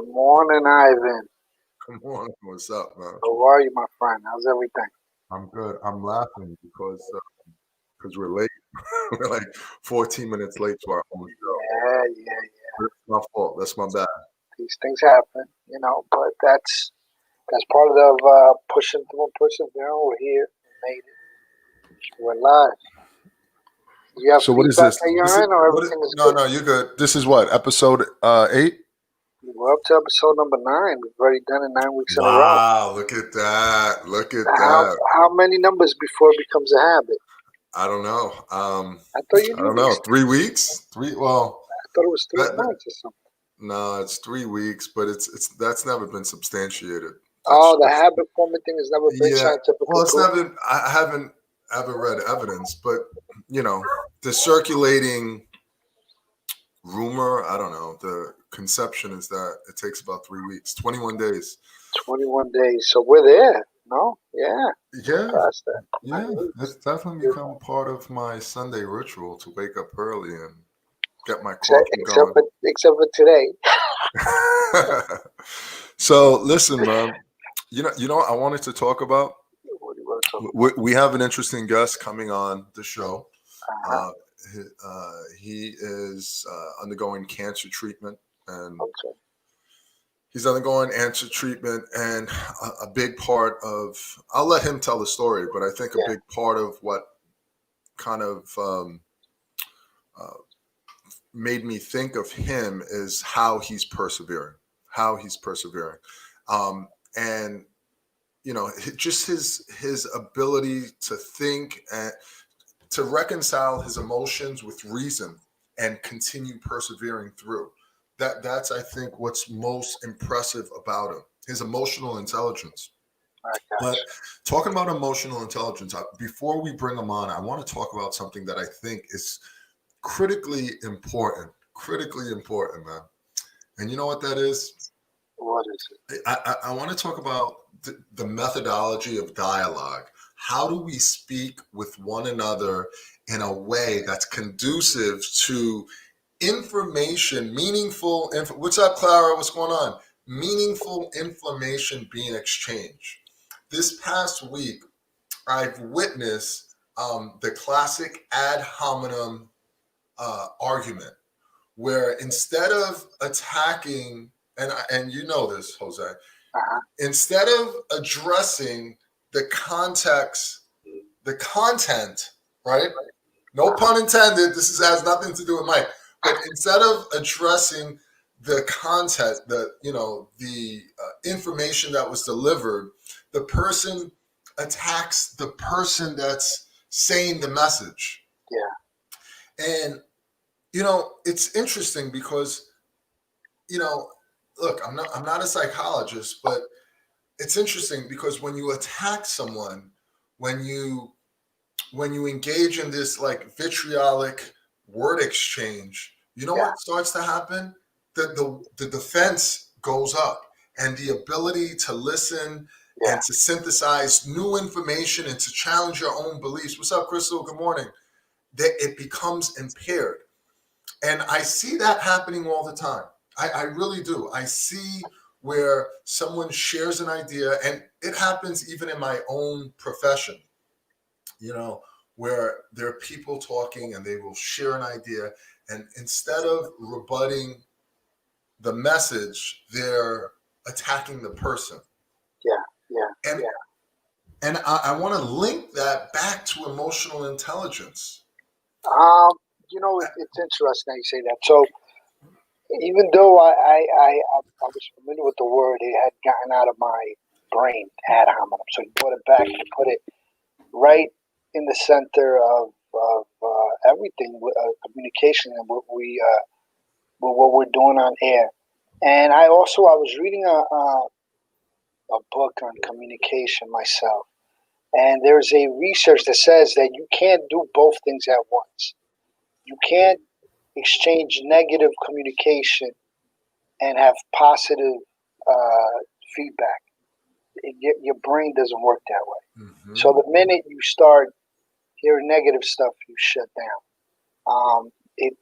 Good morning, Ivan. Come on, what's up, man? How are you, my friend? How's everything? I'm good. I'm laughing because we're late. We're like 14 minutes late to our own show. Yeah. That's my fault. That's my bad. These things happen, but that's part of the pushing through and persevering. We're here. We made it. We're live. Do you have So what is feedback this? at This your is end, or what? everything is No, good? no, you're good. This is what episode 8. We're up to episode number 9. We've already done it 9 weeks in a row. Wow, look at that! Look at How that! how many numbers before it becomes a habit? I don't know. I thought you I knew don't know. these. 3 weeks? Well, I thought it was three that, months or something. no, it's 3 weeks, but it's that's never been substantiated. That's Oh, the just habit forming thing has never been yeah. scientifically Well, it's proven. never. I haven't ever read evidence, but the circulating rumor. I don't know. The conception is that it takes about 3 weeks, 21 days. 21 days. So we're there. No? Yeah. Yeah, Past that. yeah. 9 weeks. It's definitely become part of my Sunday ritual to wake up early and get my Except, coffee except going. for except for today. So listen, man. You know what I wanted to talk about. What do you want to talk We have an interesting guest coming on the show. about? Uh, he is undergoing cancer treatment, and Okay. he's undergoing cancer treatment. And a big part of, I'll let him tell the story, but I think a Yeah. big part of what kind of uh, made me think of him is how he's persevering, how he's persevering, and just his ability to think and to reconcile his emotions with reason and continue persevering through. That's I think what's most impressive about him, his emotional intelligence. I got But you. talking about emotional intelligence, before we bring him on, I want to talk about something that I think is critically important, man. And you know what that is? What is it? I want to talk about the methodology of dialogue. How do we speak with one another in a way that's conducive to information, what's up, Clara? What's going on? Meaningful information being exchanged. This past week, I've witnessed the classic ad hominem argument, where instead of attacking, and you know this, Jose, Uh-huh. instead of addressing the context, the content, right? No pun intended. Has nothing to do with Mike. But instead of addressing the content, the information that was delivered, the person attacks the person that's saying the message. Yeah. And it's interesting because look, I'm not a psychologist, but it's interesting because when you attack someone, when you engage in this like vitriolic word exchange, you know Yeah. what starts to happen? The defense goes up, and the ability to listen Yeah. and to synthesize new information and to challenge your own beliefs. What's up, Crystal? Good morning. That it becomes impaired. And I see that happening all the time. I really do. I see where someone shares an idea, and it happens even in my own profession, where there are people talking and they will share an idea, and instead of rebutting the message, they're attacking the person. Yeah. And I want to link that back to emotional intelligence. It's interesting how you say that. So even though I was familiar with the word, it had gotten out of my brain ad hominem. So you brought it back and put it right in the center of everything, communication, and what we're doing on air. And I was reading a book on communication myself, and there's a research that says that you can't do both things at once. You can't exchange negative communication and have positive uh, feedback. Your brain doesn't work that way. Mm-hmm. So the minute you start hearing negative stuff, you shut down. It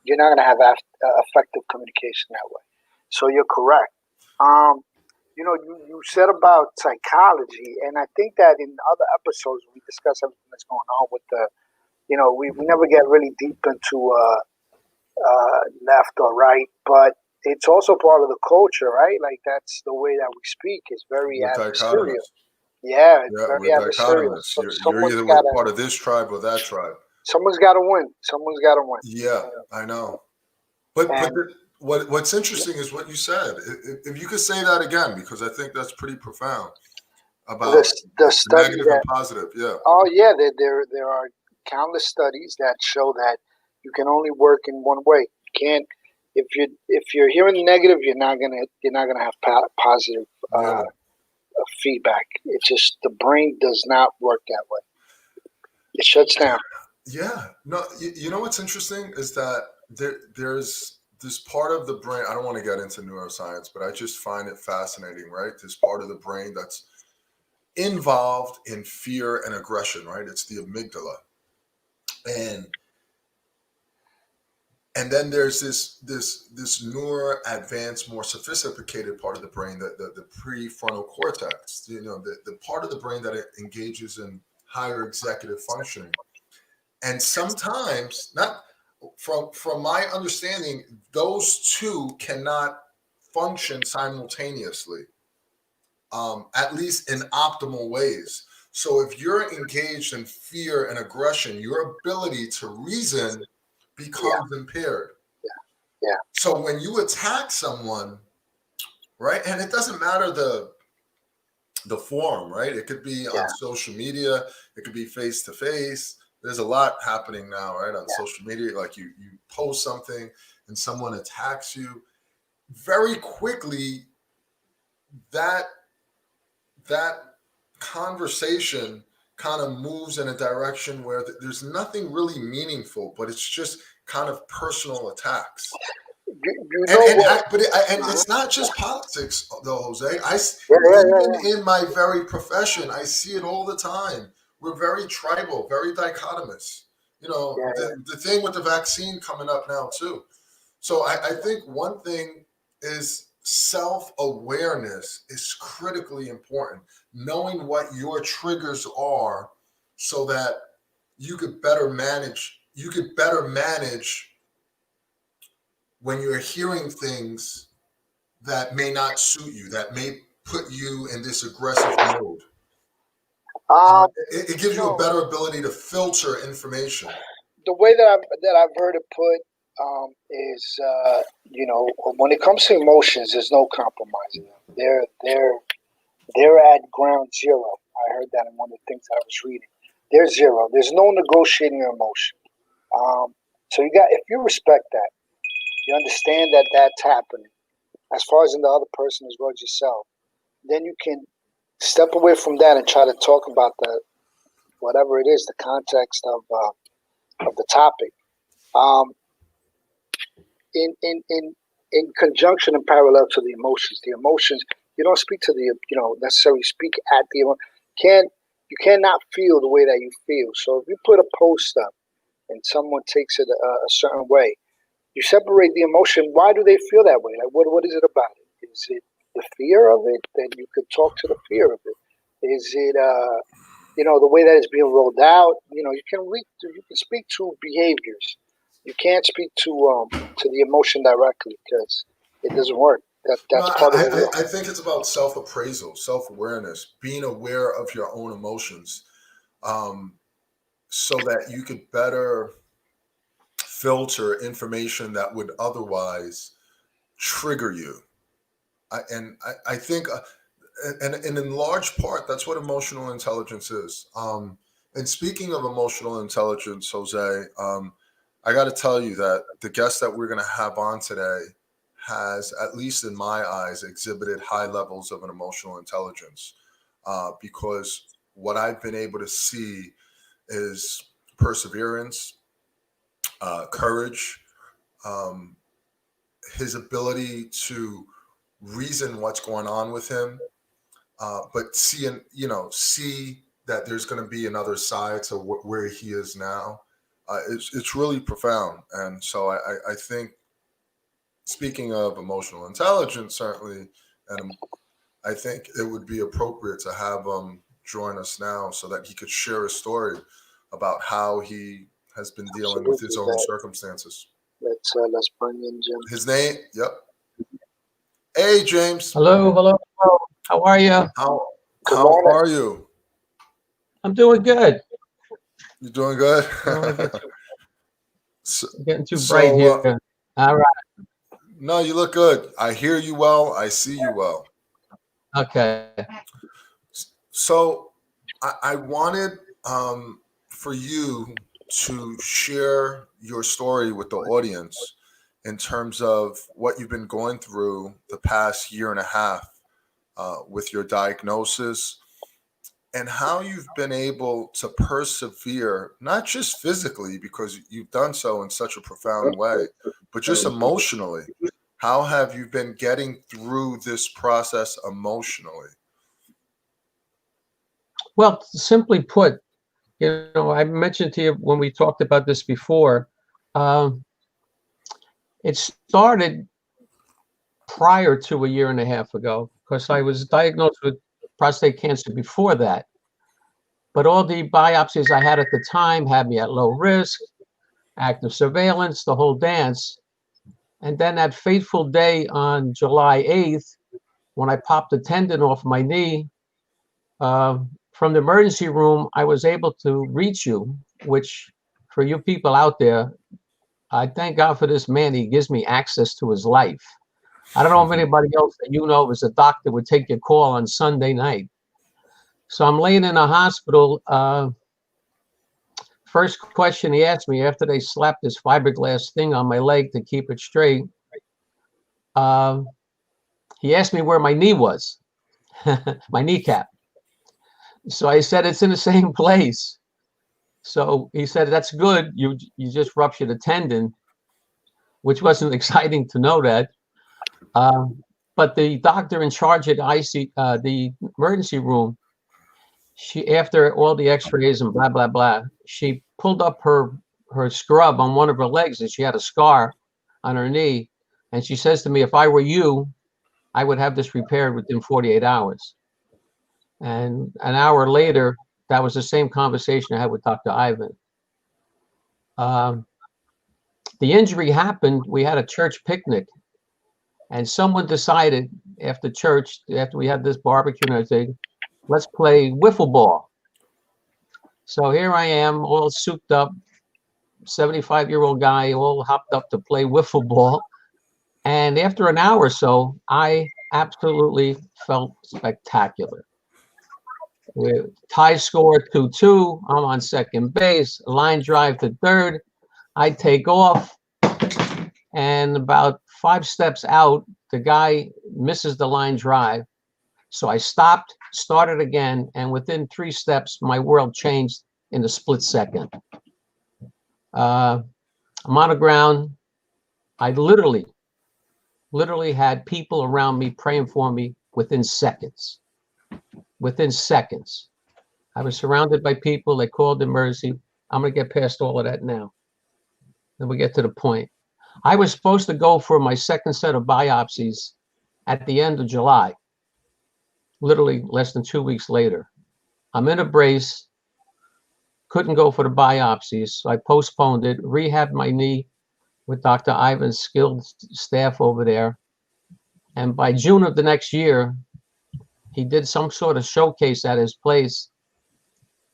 you're not going to have effective communication that way. So you're correct. Um, you said about psychology, and I think that in other episodes we discuss everything that's going on with the, we never get really deep into left or right, but it's also part of the culture, right? Like that's the way that we speak is very We're adversarial. dichotomous. Yeah, it's Yeah, very we're adversarial. dichotomous. So You're either with part of this tribe or that tribe. someone's got to win. Someone's got to win. Yeah, I know. But And what's interesting is what you said. If you could say that again, because I think that's pretty profound about the the study negative and that, positive. Yeah. oh yeah, there are countless studies that show that you can only work in one way. You can't if you're hearing negative, you're not gonna have positive Yeah. feedback. It's just the brain does not work that way. It shuts down. Yeah. No, you know what's interesting is that there's this part of the brain. I don't want to get into neuroscience, but I just find it fascinating, right? This part of the brain that's involved in fear and aggression, right? It's the amygdala. And then there's this newer, advanced, more sophisticated part of the brain, the prefrontal cortex. The part of the brain that engages in higher executive functioning. And sometimes, not from my understanding, those two cannot function simultaneously, at least in optimal ways. So if you're engaged in fear and aggression, your ability to reason Yeah, becomes impaired. yeah, So when you attack someone, right, and it doesn't matter the form, right? It could be yeah, on social media, it could be face to face. There's a lot happening now, right, on yeah. social media. Like you post something and someone attacks you, very quickly that that conversation kind of moves in a direction where there's nothing really meaningful, but it's just kind of personal attacks. You And know what? and Uh-huh. it's not just politics though, Jose. Yeah, yeah, yeah, Even yeah, in my very profession, I see it all the time. We're very tribal, very dichotomous. yeah, The thing with the vaccine coming up now too. So I think one thing is self-awareness is critically important. Knowing what your triggers are so that you could better manage when you're hearing things that may not suit you, that may put you in this aggressive mode. yeah. It You gives you a know, better ability to filter information. the way that I've heard it put is, when it comes to emotions, there's no compromising them. They're at ground zero. I heard that in one of the things I was reading. They're zero. There's no negotiating your emotion. Um, so if you respect that, you understand that that's happening, as far as in the other person as well as yourself, then you can step away from that and try to talk about the whatever it is, the context of the topic. Um, in conjunction and parallel to the emotions. The emotions, you don't speak to the, necessarily speak at the can you cannot feel the way that you feel. So if you put a post up and someone takes it a certain way, you separate the emotion. Why do they feel that way? Like what is it about it? Is it the fear of it? Then you could talk to the fear of it. Is it the way that it's being rolled out? You can speak to behaviors. You can't speak to the emotion directly because it doesn't work. No, That's part of the deal. I think it's about self-appraisal, self-awareness, being aware of your own emotions, um, so that you could better filter information that would otherwise trigger you. I think, and in large part, that's what emotional intelligence is. And speaking of emotional intelligence, Jose, I got to tell you that the guest that we're going to have on today has, at least in my eyes, exhibited high levels of an emotional intelligence, because what I've been able to see is perseverance, courage, um, his ability to reason what's going on with him, but see that there's going to be another side to where he is now. It's really profound. And so I think, speaking of emotional intelligence, certainly, and I think it would be appropriate to have him join us now so that he could share a story about how he has been dealing with his Absolutely. own circumstances. Let's bring in Jim. His name, yep. Hey, James. Hello, hello, hello. How are you? Good How morning. are you? I'm doing good. You doing good? Don't wanna get So- getting too So, bright here. All right. no, you look good. I hear you well. I see you well. Okay. So I wanted for you to share your story with the audience in terms of what you've been going through the past year and a half with your diagnosis, and how you've been able to persevere, not just physically, because you've done so in such a profound way, but just emotionally. How have you been getting through this process emotionally? Well, simply put, I mentioned to you when we talked about this before, um, it started prior to a year and a half ago because I was diagnosed with prostate cancer before that. But all the biopsies I had at the time had me at low risk, active surveillance, the whole dance. And then that fateful day on July 8th, when I popped a tendon off my knee, from the emergency room, I was able to reach you, which for you people out there, I thank God for this man. He gives me access to his life. I don't know if anybody else that you know as a doctor would take your call on Sunday night. So I'm laying in a hospital. First question he asked me after they slapped this fiberglass thing on my leg to keep it straight, he asked me where my knee was, my kneecap. So I said, it's in the same place. So he said, that's good. You just ruptured a tendon, which wasn't exciting to know that. But the doctor in charge at the emergency room, she, after all the x-rays and blah, blah, blah, she pulled up her scrub on one of her legs and she had a scar on her knee. And she says to me, if I were you, I would have this repaired within 48 hours. And an hour later, that was the same conversation I had with Dr. Ivan. The injury happened, we had a church picnic, and someone decided after church, after we had this barbecue and everything, let's play wiffle ball. So here I am, all souped up, 75-year-old guy, all hopped up to play wiffle ball. And after an hour or so, I absolutely felt spectacular. Tie score 2-2. I'm on second base, line drive to third. I take off, and about 5 steps out, the guy misses the line drive. So I stopped, started again, and within 3 steps, my world changed in a split second. I'm on the ground. I literally had people around me praying for me within seconds. Within seconds. I was surrounded by people. They called the emergency. I'm going to get past all of that now. Then we get to the point. I was supposed to go for my second set of biopsies at the end of July, literally less than 2 weeks later. I'm in a brace, couldn't go for the biopsies, so I postponed it, rehabbed my knee with Dr. Ivan's skilled staff over there. And by June of the next year, he did some sort of showcase at his place,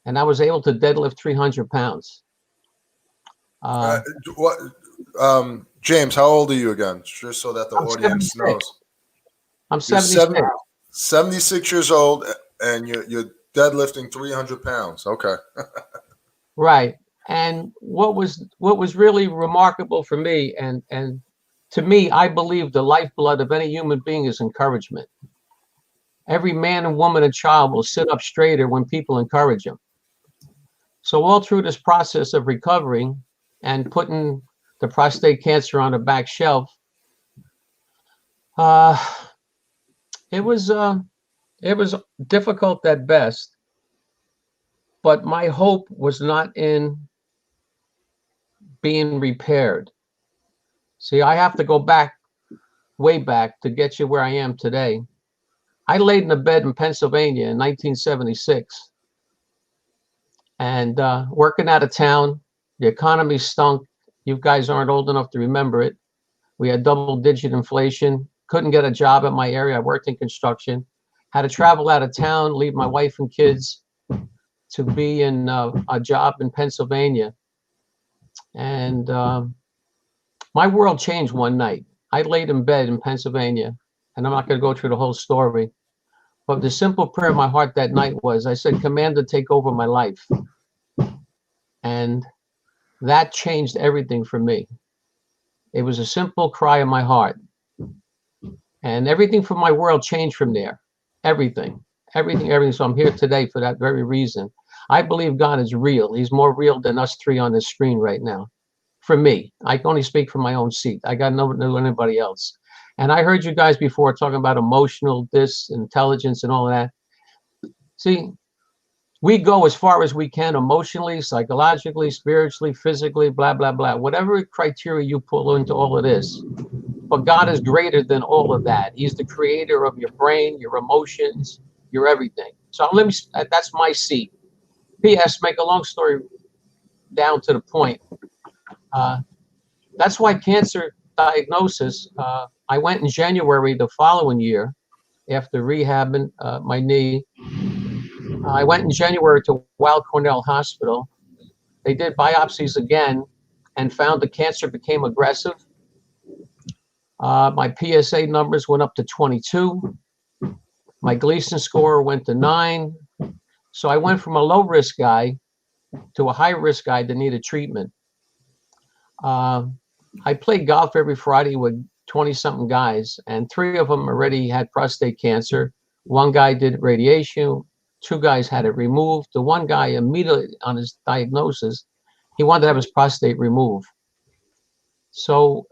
and I was able to deadlift 300 pounds. James, how old are you again? Just so that the I'm audience 76. knows. I'm You're 76. 76 years old, and you're deadlifting 300 pounds. Okay. Right. And what was really remarkable for me, and to me, I believe the lifeblood of any human being is encouragement. Every man and woman and child will sit up straighter when people encourage them. So all through this process of recovering and putting the prostate cancer on the back shelf, it was difficult at best. But my hope was not in being repaired. See, I have to go back, way back, to get you where I am today. I laid in a bed in Pennsylvania in 1976 and working out of town. The economy stunk. You guys aren't old enough to remember it. We had double-digit inflation. Couldn't get a job in my area. I worked in construction. Had to travel out of town, leave my wife and kids to be in a job in Pennsylvania. And my world changed one night. I laid in bed in Pennsylvania, and I'm not going to go through the whole story. But the simple prayer in my heart that night was, I said, Commander, take over my life. And that changed everything for me. It was a simple cry in my heart. And everything from my world changed from there. Everything. So I'm here today for that very reason. I believe God is real. He's more real than us three on this screen right now. For me, I can only speak from my own seat. I got no know anybody else. And I heard you guys before talking about emotional, intelligence and all of that. See, we go as far as we can emotionally, psychologically, spiritually, physically, blah, blah, blah. Whatever criteria you pull into all of this. But God is greater than all of that. He's the creator of your brain, your emotions, your everything. So that's my seat. P.S. Make a long story down to the point. That's why cancer diagnosis, I went in January the following year after rehabbing my knee. I went in January to Weill Cornell Hospital. They did biopsies again and found the cancer became aggressive. My PSA numbers went up to 22. My Gleason score went to 9. So I went from a low-risk guy to a high-risk guy that needed treatment. I played golf every Friday with 20-something guys, and 3 of them already had prostate cancer. 1 guy did radiation. 2 guys had it removed. The 1 guy immediately on his diagnosis, he wanted to have his prostate removed. So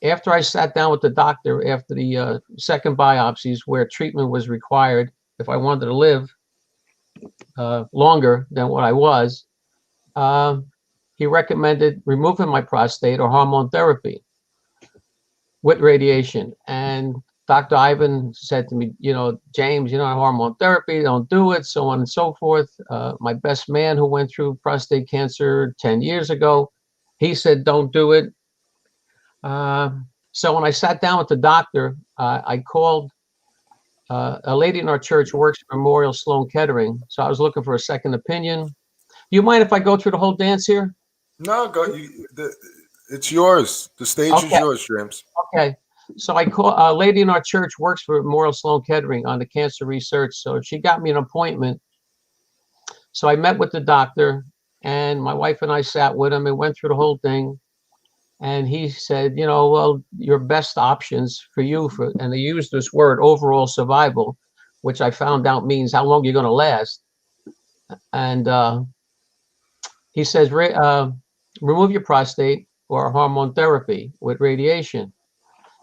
after I sat down with the doctor after the second biopsies where treatment was required, if I wanted to live longer than what I was, he recommended removing my prostate or hormone therapy with radiation. And Dr. Ivan said to me, James, hormone therapy, don't do it, so on and so forth. My best man who went through prostate cancer 10 years ago, he said, don't do it. So when I sat down with the doctor, I called a lady in our church who works at Memorial Sloan Kettering. So I was looking for a second opinion. Do you mind if I go through the whole dance here? No, go. It's yours. The stage is yours, James. Okay. So I call a lady in our church works for Memorial Sloan Kettering on the cancer research. So she got me an appointment. So I met with the doctor, and my wife and I sat with him and went through the whole thing. And he said, well, your best options for you, and they used this word, overall survival, which I found out means how long you're going to last. And he says, remove your prostate or hormone therapy with radiation.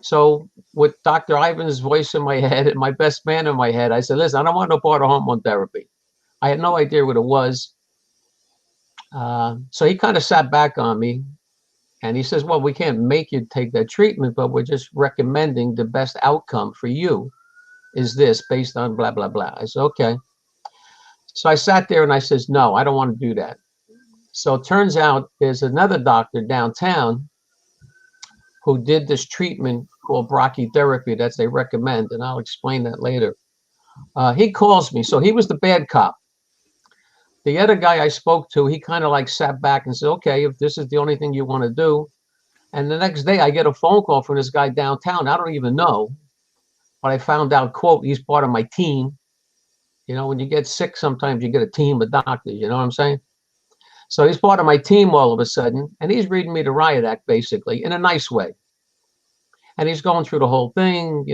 So with Dr. Ivan's voice in my head and my best man in my head, I said, listen, I don't want no part of hormone therapy. I had no idea what it was. So he kind of sat back on me. And he says, well, we can't make you take that treatment, but we're just recommending the best outcome for you is this based on blah, blah, blah. I said, okay. So I sat there and I says, no, I don't want to do that. So it turns out there's another doctor downtown who did this treatment called brachytherapy that they recommend, and I'll explain that later. He calls me. So he was the bad cop. The other guy I spoke to, he kind of like sat back and said, okay, if this is the only thing you want to do. And the next day I get a phone call from this guy downtown. I don't even know, but I found out, quote, he's part of my team. When you get sick, sometimes you get a team of doctors, you know what I'm saying? So he's part of my team all of a sudden, and he's reading me the riot act, basically, in a nice way. And he's going through the whole thing,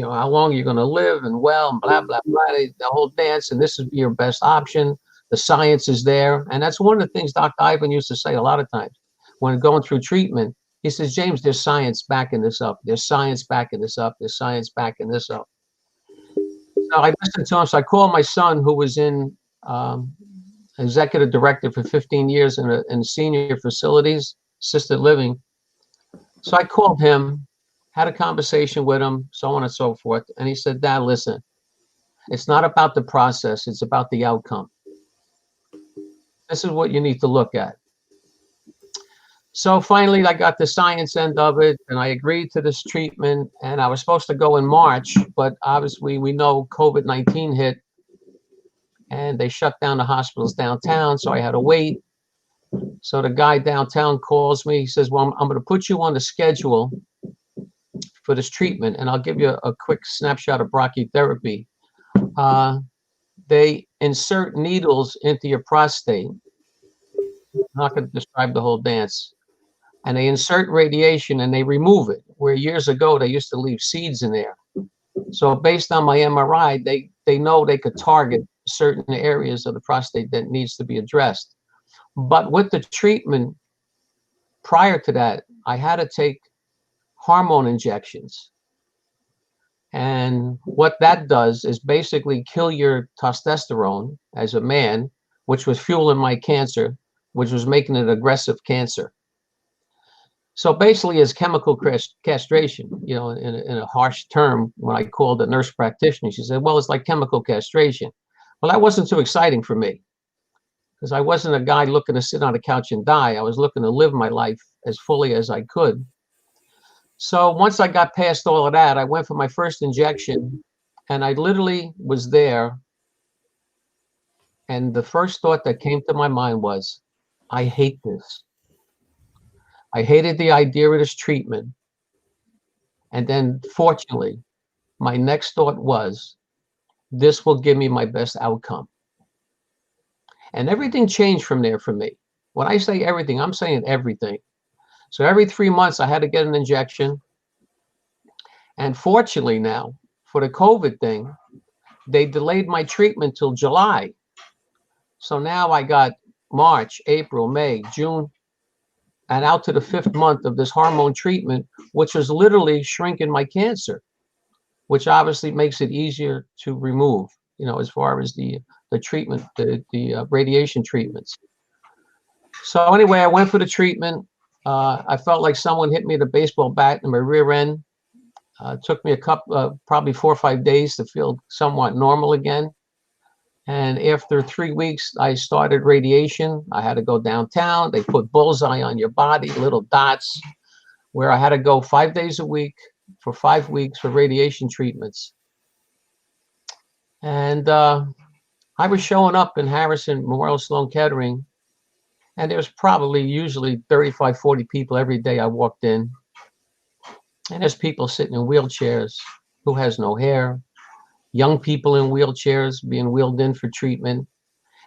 how long you're going to live and well, and blah, blah, blah, the whole dance, and this is your best option. The science is there. And that's one of the things Dr. Ivan used to say a lot of times when going through treatment. He says, James, there's science backing this up. There's science backing this up. There's science backing this up. So I listened to him. So I called my son who was in executive director for 15 years in senior facilities, assisted living. So I called him, had a conversation with him, so on and so forth. And he said, Dad, listen, it's not about the process, it's about the outcome. This is what you need to look at. So finally, I got the science end of it, and I agreed to this treatment. And I was supposed to go in March, but obviously we know COVID-19 hit, and they shut down the hospitals downtown, so I had to wait. So the guy downtown calls me. He says, well, I'm going to put you on the schedule for this treatment, and I'll give you a quick snapshot of brachytherapy. They insert needles into your prostate. I'm not going to describe the whole dance. And they insert radiation and they remove it, where years ago they used to leave seeds in there. So based on my MRI, they know they could target certain areas of the prostate that needs to be addressed. But with the treatment, prior to that, I had to take hormone injections. And what that does is basically kill your testosterone as a man, which was fueling my cancer, which was making it aggressive cancer. So basically, it's chemical castration, you know, in a harsh term. When I called the nurse practitioner, she said, well, it's like chemical castration. Well, that wasn't too exciting for me, because I wasn't a guy looking to sit on a couch and die. I was looking to live my life as fully as I could. So once I got past all of that, I went for my first injection, and I literally was there. And the first thought that came to my mind was, I hate this. I hated the idea of this treatment. And then fortunately, my next thought was, this will give me my best outcome. And everything changed from there for me. When I say everything, I'm saying everything. So every 3 months, I had to get an injection. And fortunately now, for the COVID thing, they delayed my treatment till July. So now I got March, April, May, June, and out to the 5th month of this hormone treatment, which was literally shrinking my cancer, which obviously makes it easier to remove, you know, as far as the treatment, the radiation treatments. So anyway, I went for the treatment. I felt like someone hit me with a baseball bat in my rear end. It took me probably 4 or 5 days to feel somewhat normal again. And after 3 weeks, I started radiation. I had to go downtown. They put bullseye on your body, little dots, where I had to go 5 days a week for 5 weeks for radiation treatments. And I was showing up in Harrison, Memorial Sloan Kettering, and there was probably usually 35, 40 people every day I walked in. And there's people sitting in wheelchairs who has no hair, young people in wheelchairs being wheeled in for treatment.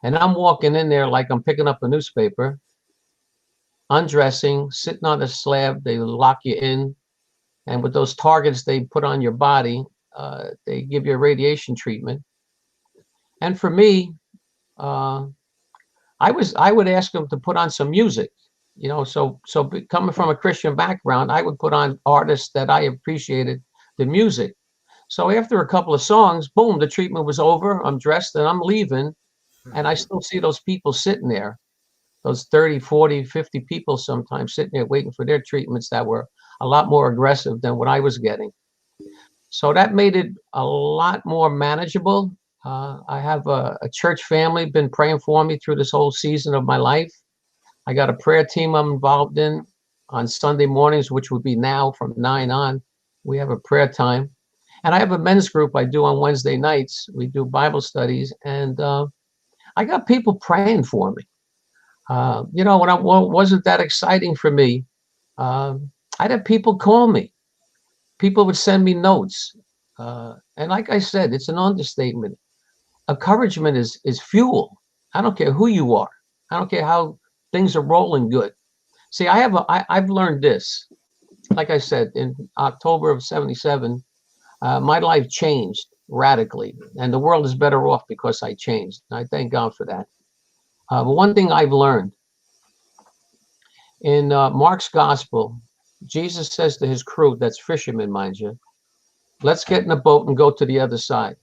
And I'm walking in there like I'm picking up a newspaper, undressing, sitting on a slab. They lock you in. And with those targets they put on your body, they give you a radiation treatment. And for me, I would ask them to put on some music, you know, so coming from a Christian background, I would put on artists that I appreciated the music. So after a couple of songs, boom, the treatment was over. I'm dressed and I'm leaving. And I still see those people sitting there, those 30, 40, 50 people sometimes sitting there waiting for their treatments that were a lot more aggressive than what I was getting. So that made it a lot more manageable. I have a church family been praying for me through this whole season of my life. I got a prayer team I'm involved in on Sunday mornings, which would be now from 9 on. We have a prayer time. And I have a men's group I do on Wednesday nights. We do Bible studies, and I got people praying for me. You know, when wasn't that exciting for me, I'd have people call me. People would send me notes. And like I said, it's an understatement. Encouragement is fuel. I don't care who you are. I don't care how things are rolling good. See, I've learned this. Like I said, in October of '77, my life changed radically, and the world is better off because I changed. And I thank God for that. But one thing I've learned in Mark's gospel, Jesus says to his crew, that's fishermen, mind you, let's get in a boat and go to the other side.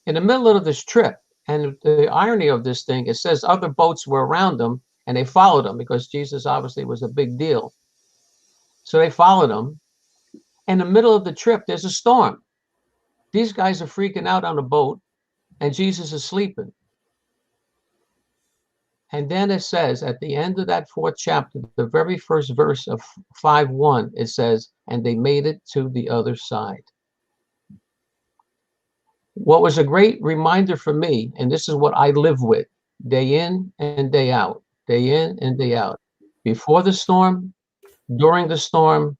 In the middle of this trip, And the irony of this thing, it says other boats were around them and they followed him because Jesus obviously was a big deal. So they followed him. In the middle of the trip, there's a storm. These guys are freaking out on the boat and Jesus is sleeping. And then it says at the end of that 4th chapter, the very first verse of 5:1, it says, and they made it to the other side. What was a great reminder for me, and this is what I live with day in and day out, day in and day out. Before the storm, during the storm,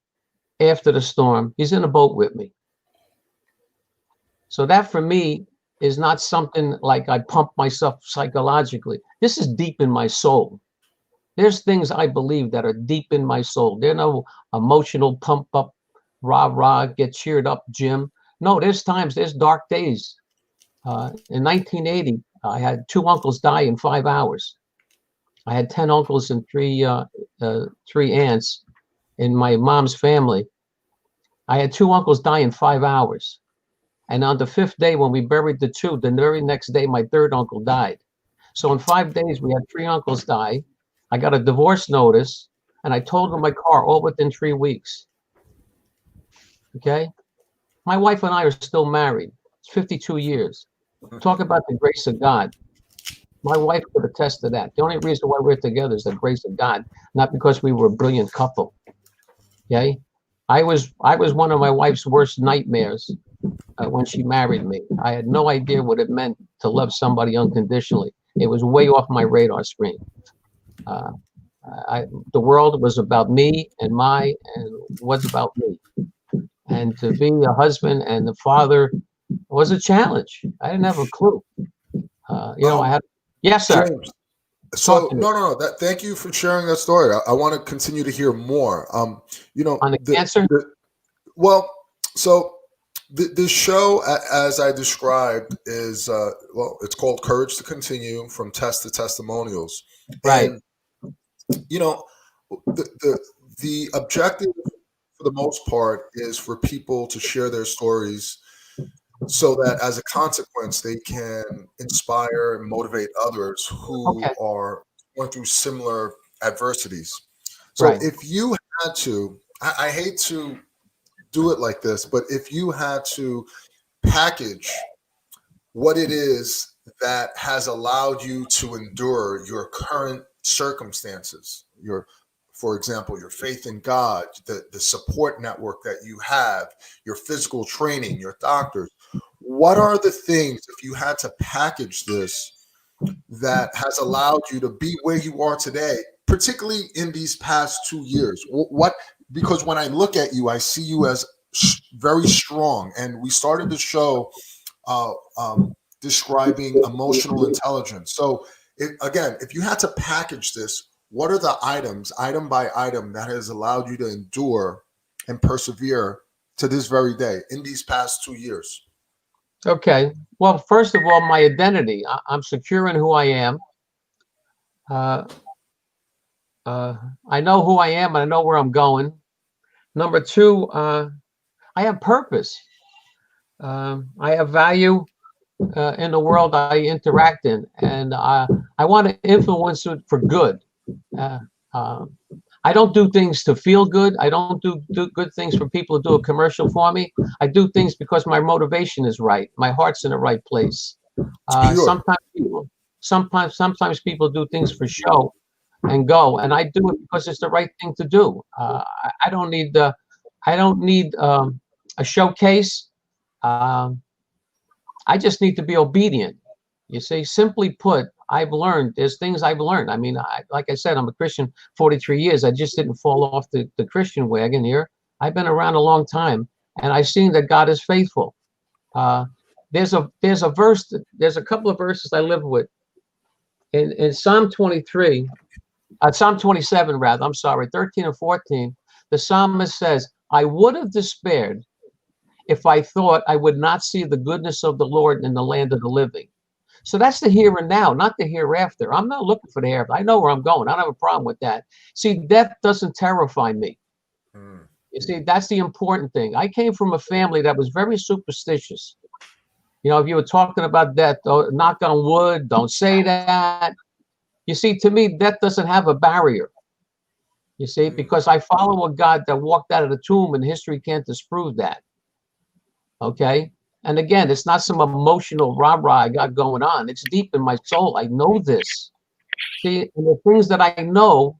after the storm, he's in a boat with me. So that for me is not something like I pump myself psychologically. This is deep in my soul. There's things I believe that are deep in my soul. There's no emotional pump up, rah, rah, get cheered up, Jim. No, there's times, there's dark days. In 1980, I had 2 uncles die in 5 hours. I had 10 uncles and 3 aunts in my mom's family. I had 2 uncles die in 5 hours. And on the 5th day, when we buried the 2, the very next day, my 3rd uncle died. So in 5 days, we had 3 uncles die. I got a divorce notice, and I totaled my car all within 3 weeks. Okay? My wife and I are still married. It's 52 years. Talk about the grace of God. My wife could attest to that. The only reason why we're together is the grace of God, not because we were a brilliant couple. Okay? I was one of my wife's worst nightmares when she married me. I had no idea what it meant to love somebody unconditionally. It was way off my radar screen. The world was about me and was about me. And to be a husband and a father was a challenge. I didn't have a clue. I had. Yes, sir. James, so no. Thank you for sharing that story. I want to continue to hear more. On the cancer. The show, as I described, is it's called Courage to Continue: From Test to Testimonials. Right. And, the objective, for the most part, is for people to share their stories, so that as a consequence, they can inspire and motivate others who are going through similar adversities. So if you had to, I hate to do it like this, but if you had to package what it is that has allowed you to endure your current circumstances, for example, your faith in God, the support network that you have, your physical training, your doctors, what are the things, if you had to package this, that has allowed you to be where you are today, particularly in these past 2 years? Because when I look at you, I see you as very strong. And we started the show describing emotional intelligence. So if you had to package this, what are the items, item by item, that has allowed you to endure and persevere to this very day in these past 2 years? Okay. Well, first of all, my identity. I'm secure in who I am. I know who I am and I know where I'm going. Number 2, I have purpose. I have value in the world I interact in, and I want to influence it for good. I don't do things to feel good. I don't do good things for people to do a commercial for me. I do things because my motivation is right. My heart's in the right place. Sometimes people do things for show and go, and I do it because it's the right thing to do. I don't need a showcase. I just need to be obedient. You see, simply put, there's things I've learned. I mean, like I said, I'm a Christian 43 years. I just didn't fall off the Christian wagon here. I've been around a long time, and I've seen that God is faithful. There's a verse, there's a couple of verses I live with. In Psalm 27 rather, I'm sorry, 13 and 14, the psalmist says, I would have despaired if I thought I would not see the goodness of the Lord in the land of the living. So that's the here and now, not the hereafter. I'm not looking for the hereafter. I know where I'm going. I don't have a problem with that. See, death doesn't terrify me. You see, that's the important thing. I came from a family that was very superstitious. You know, if you were talking about death, knock on wood, don't say that. You see, to me, death doesn't have a barrier. You see, because I follow a God that walked out of the tomb, and history can't disprove that. Okay. And again, it's not some emotional rah-rah I got going on. It's deep in my soul. I know this. See, and the things that I know,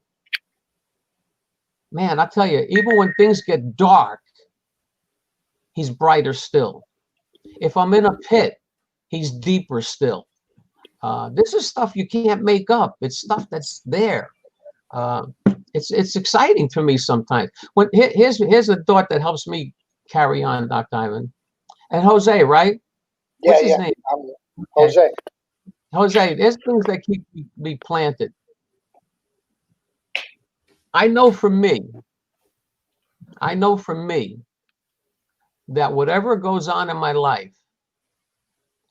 man, I tell you, even when things get dark, he's brighter still. If I'm in a pit, he's deeper still. This is stuff you can't make up. It's stuff that's there. It's exciting for me sometimes. Here's a thought that helps me carry on, Dr. Ivan. And Jose, right? Yeah, What's his yeah. name? I'm Jose. Jose, there's things that keep me planted. I know for me that whatever goes on in my life,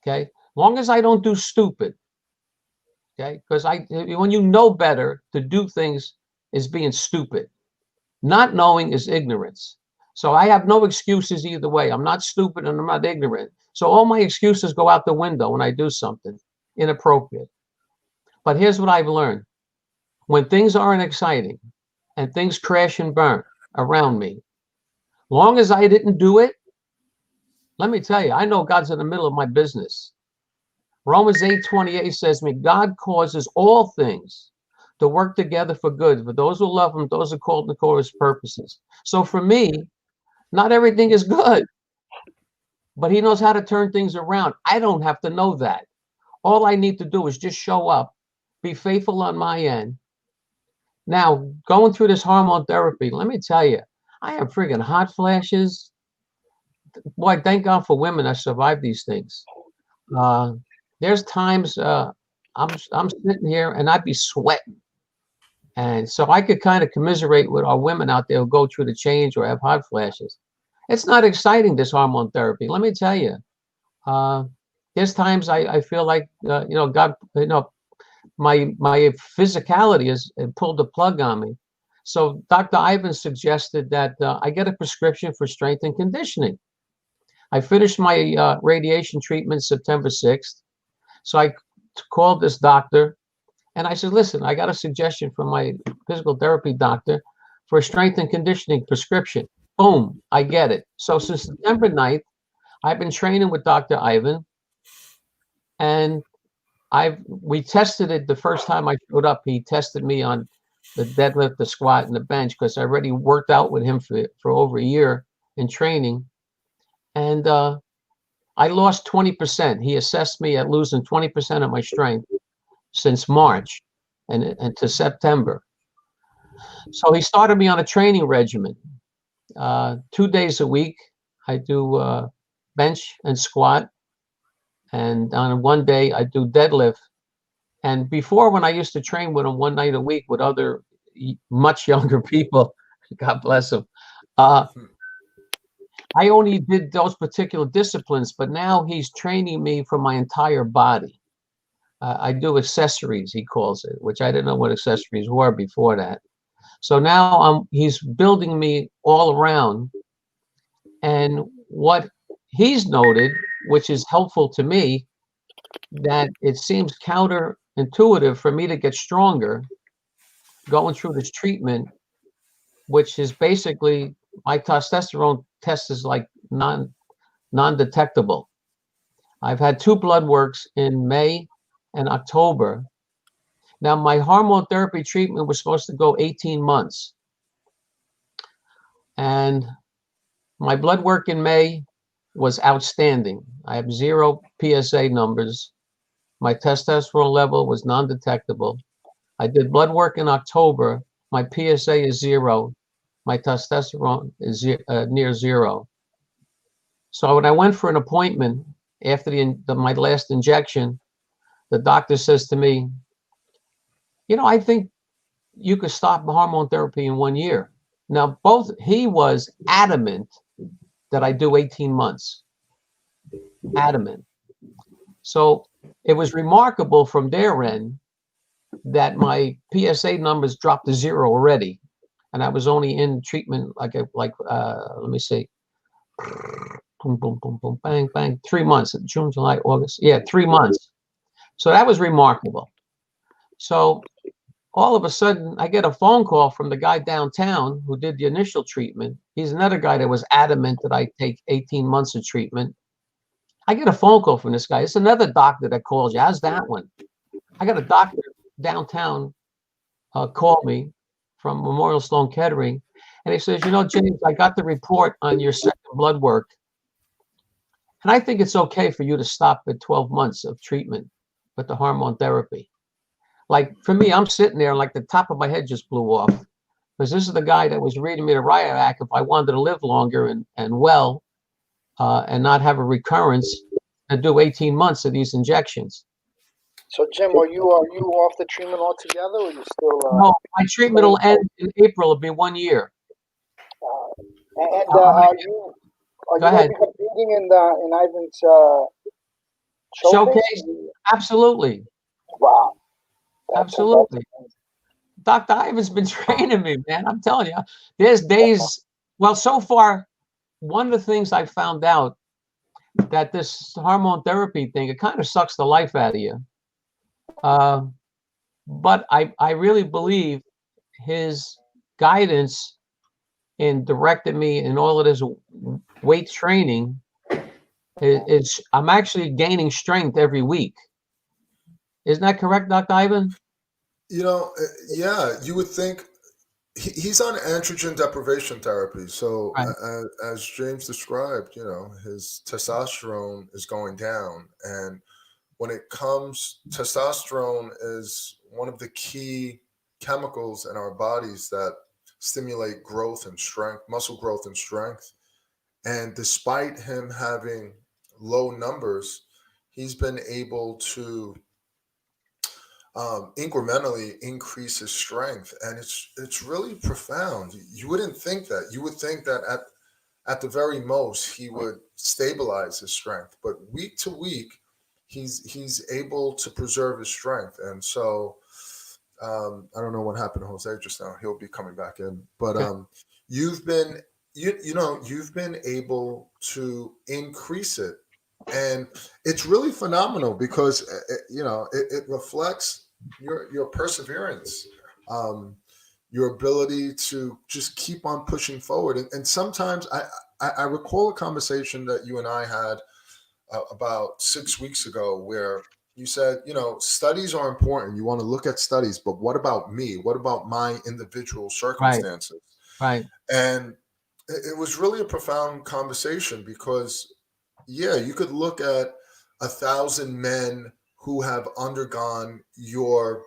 okay, long as I don't do stupid, okay, because when you know better, to do things is being stupid. Not knowing is ignorance. So I have no excuses either way. I'm not stupid and I'm not ignorant. So all my excuses go out the window when I do something inappropriate. But here's what I've learned. When things aren't exciting and things crash and burn around me, long as I didn't do it, let me tell you, I know God's in the middle of my business. Romans 8:28 says me, God causes all things to work together for good for those who love him, those who are called to his purposes. So for me, not everything is good, but he knows how to turn things around. I don't have to know that. All I need to do is just show up, be faithful on my end. Now, going through this hormone therapy, let me tell you, I have friggin' hot flashes. Boy, thank God for women that survive these things. There's times I'm sitting here and I'd be sweating. And so I could kind of commiserate with our women out there who go through the change or have hot flashes. It's not exciting, this hormone therapy. Let me tell you. There's times I feel like, God, my physicality has pulled the plug on me. So Dr. Ivan suggested that I get a prescription for strength and conditioning. I finished my radiation treatment September 6th. So I called this doctor and I said, listen, I got a suggestion from my physical therapy doctor for a strength and conditioning prescription. Boom, I get it. So since September 9th, I've been training with Dr. Ivan, and we tested it the first time I showed up. He tested me on the deadlift, the squat, and the bench because I already worked out with him for over a year in training. And I lost 20%. He assessed me at losing 20% of my strength since March and to September. So he started me on a training regimen. 2 days a week, I do bench and squat. And on one day, I do deadlift. And before, when I used to train with him one night a week with other much younger people, God bless them, I only did those particular disciplines, but now he's training me for my entire body. I do accessories, he calls it, which I didn't know what accessories were before that. So now he's building me all around. And what he's noted, which is helpful to me, that it seems counterintuitive for me to get stronger going through this treatment, which is basically my testosterone test is like non-detectable. I've had 2 blood works in May and October. Now, my hormone therapy treatment was supposed to go 18 months. And my blood work in May was outstanding. I have 0 PSA numbers. My testosterone level was non-detectable. I did blood work in October. My PSA is 0. My testosterone is near 0. So when I went for an appointment after my last injection, the doctor says to me, I think you could stop hormone therapy in 1 year. Now, he was adamant that I do 18 months. Adamant. So it was remarkable from their end that my PSA numbers dropped to 0 already. And I was only in treatment let me see, boom, boom, boom, boom, bang, bang. 3 months, June, July, August. Yeah, 3 months. So that was remarkable. So all of a sudden, I get a phone call from the guy downtown who did the initial treatment. He's another guy that was adamant that I take 18 months of treatment. I get a phone call from this guy. It's another doctor that calls you. How's that one? I got a doctor downtown call me from Memorial Sloan Kettering, and he says, James, I got the report on your second blood work, and I think it's okay for you to stop at 12 months of treatment with the hormone therapy. Like for me, I'm sitting there like the top of my head just blew off, because this is the guy that was reading me the riot act if I wanted to live longer and well and not have a recurrence, and do 18 months of these injections. So Jim, are you off the treatment altogether, or you still? No, my treatment will end in April. It'll be 1 year. Are you Go ahead. competing in Ivan's Showcase? Absolutely. Wow. Absolutely. Dr. Ivan's been training me, man. I'm telling you, there's days. Well, so far, one of the things I found out that this hormone therapy thing, it kind of sucks the life out of you. But I really believe his guidance in directing me in all of this weight training is I'm actually gaining strength every week. Isn't that correct, Dr. Ivan? Yeah, you would think he's on androgen deprivation therapy. So Right. as James described, his testosterone is going down. And when it comes, testosterone is one of the key chemicals in our bodies that stimulate growth and strength, muscle growth and strength. And despite him having low numbers, he's been able to incrementally increase his strength, and it's really profound. You wouldn't think that. You would think that at the very most he would stabilize his strength, but week to week he's able to preserve his strength. And so I don't know what happened to Jose just now. He'll be coming back in, but you've been you've been able to increase it, and it's really phenomenal because it reflects your perseverance, your ability to just keep on pushing forward. And sometimes I recall a conversation that you and I had about 6 weeks ago where you said, studies are important. You want to look at studies, but what about me? What about my individual circumstances? Right. And it was really a profound conversation because, yeah, you could look at 1,000 men who have undergone your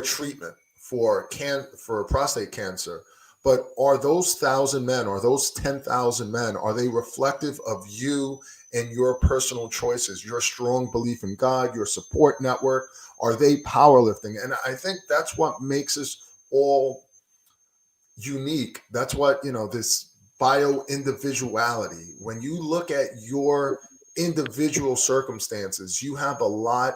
treatment for prostate cancer, but are those 1,000 men, or those 10,000 men, are they reflective of you and your personal choices, your strong belief in God, your support network? Are they powerlifting? And I think that's what makes us all unique. That's what, this bio individuality. When you look at your individual circumstances, you have a lot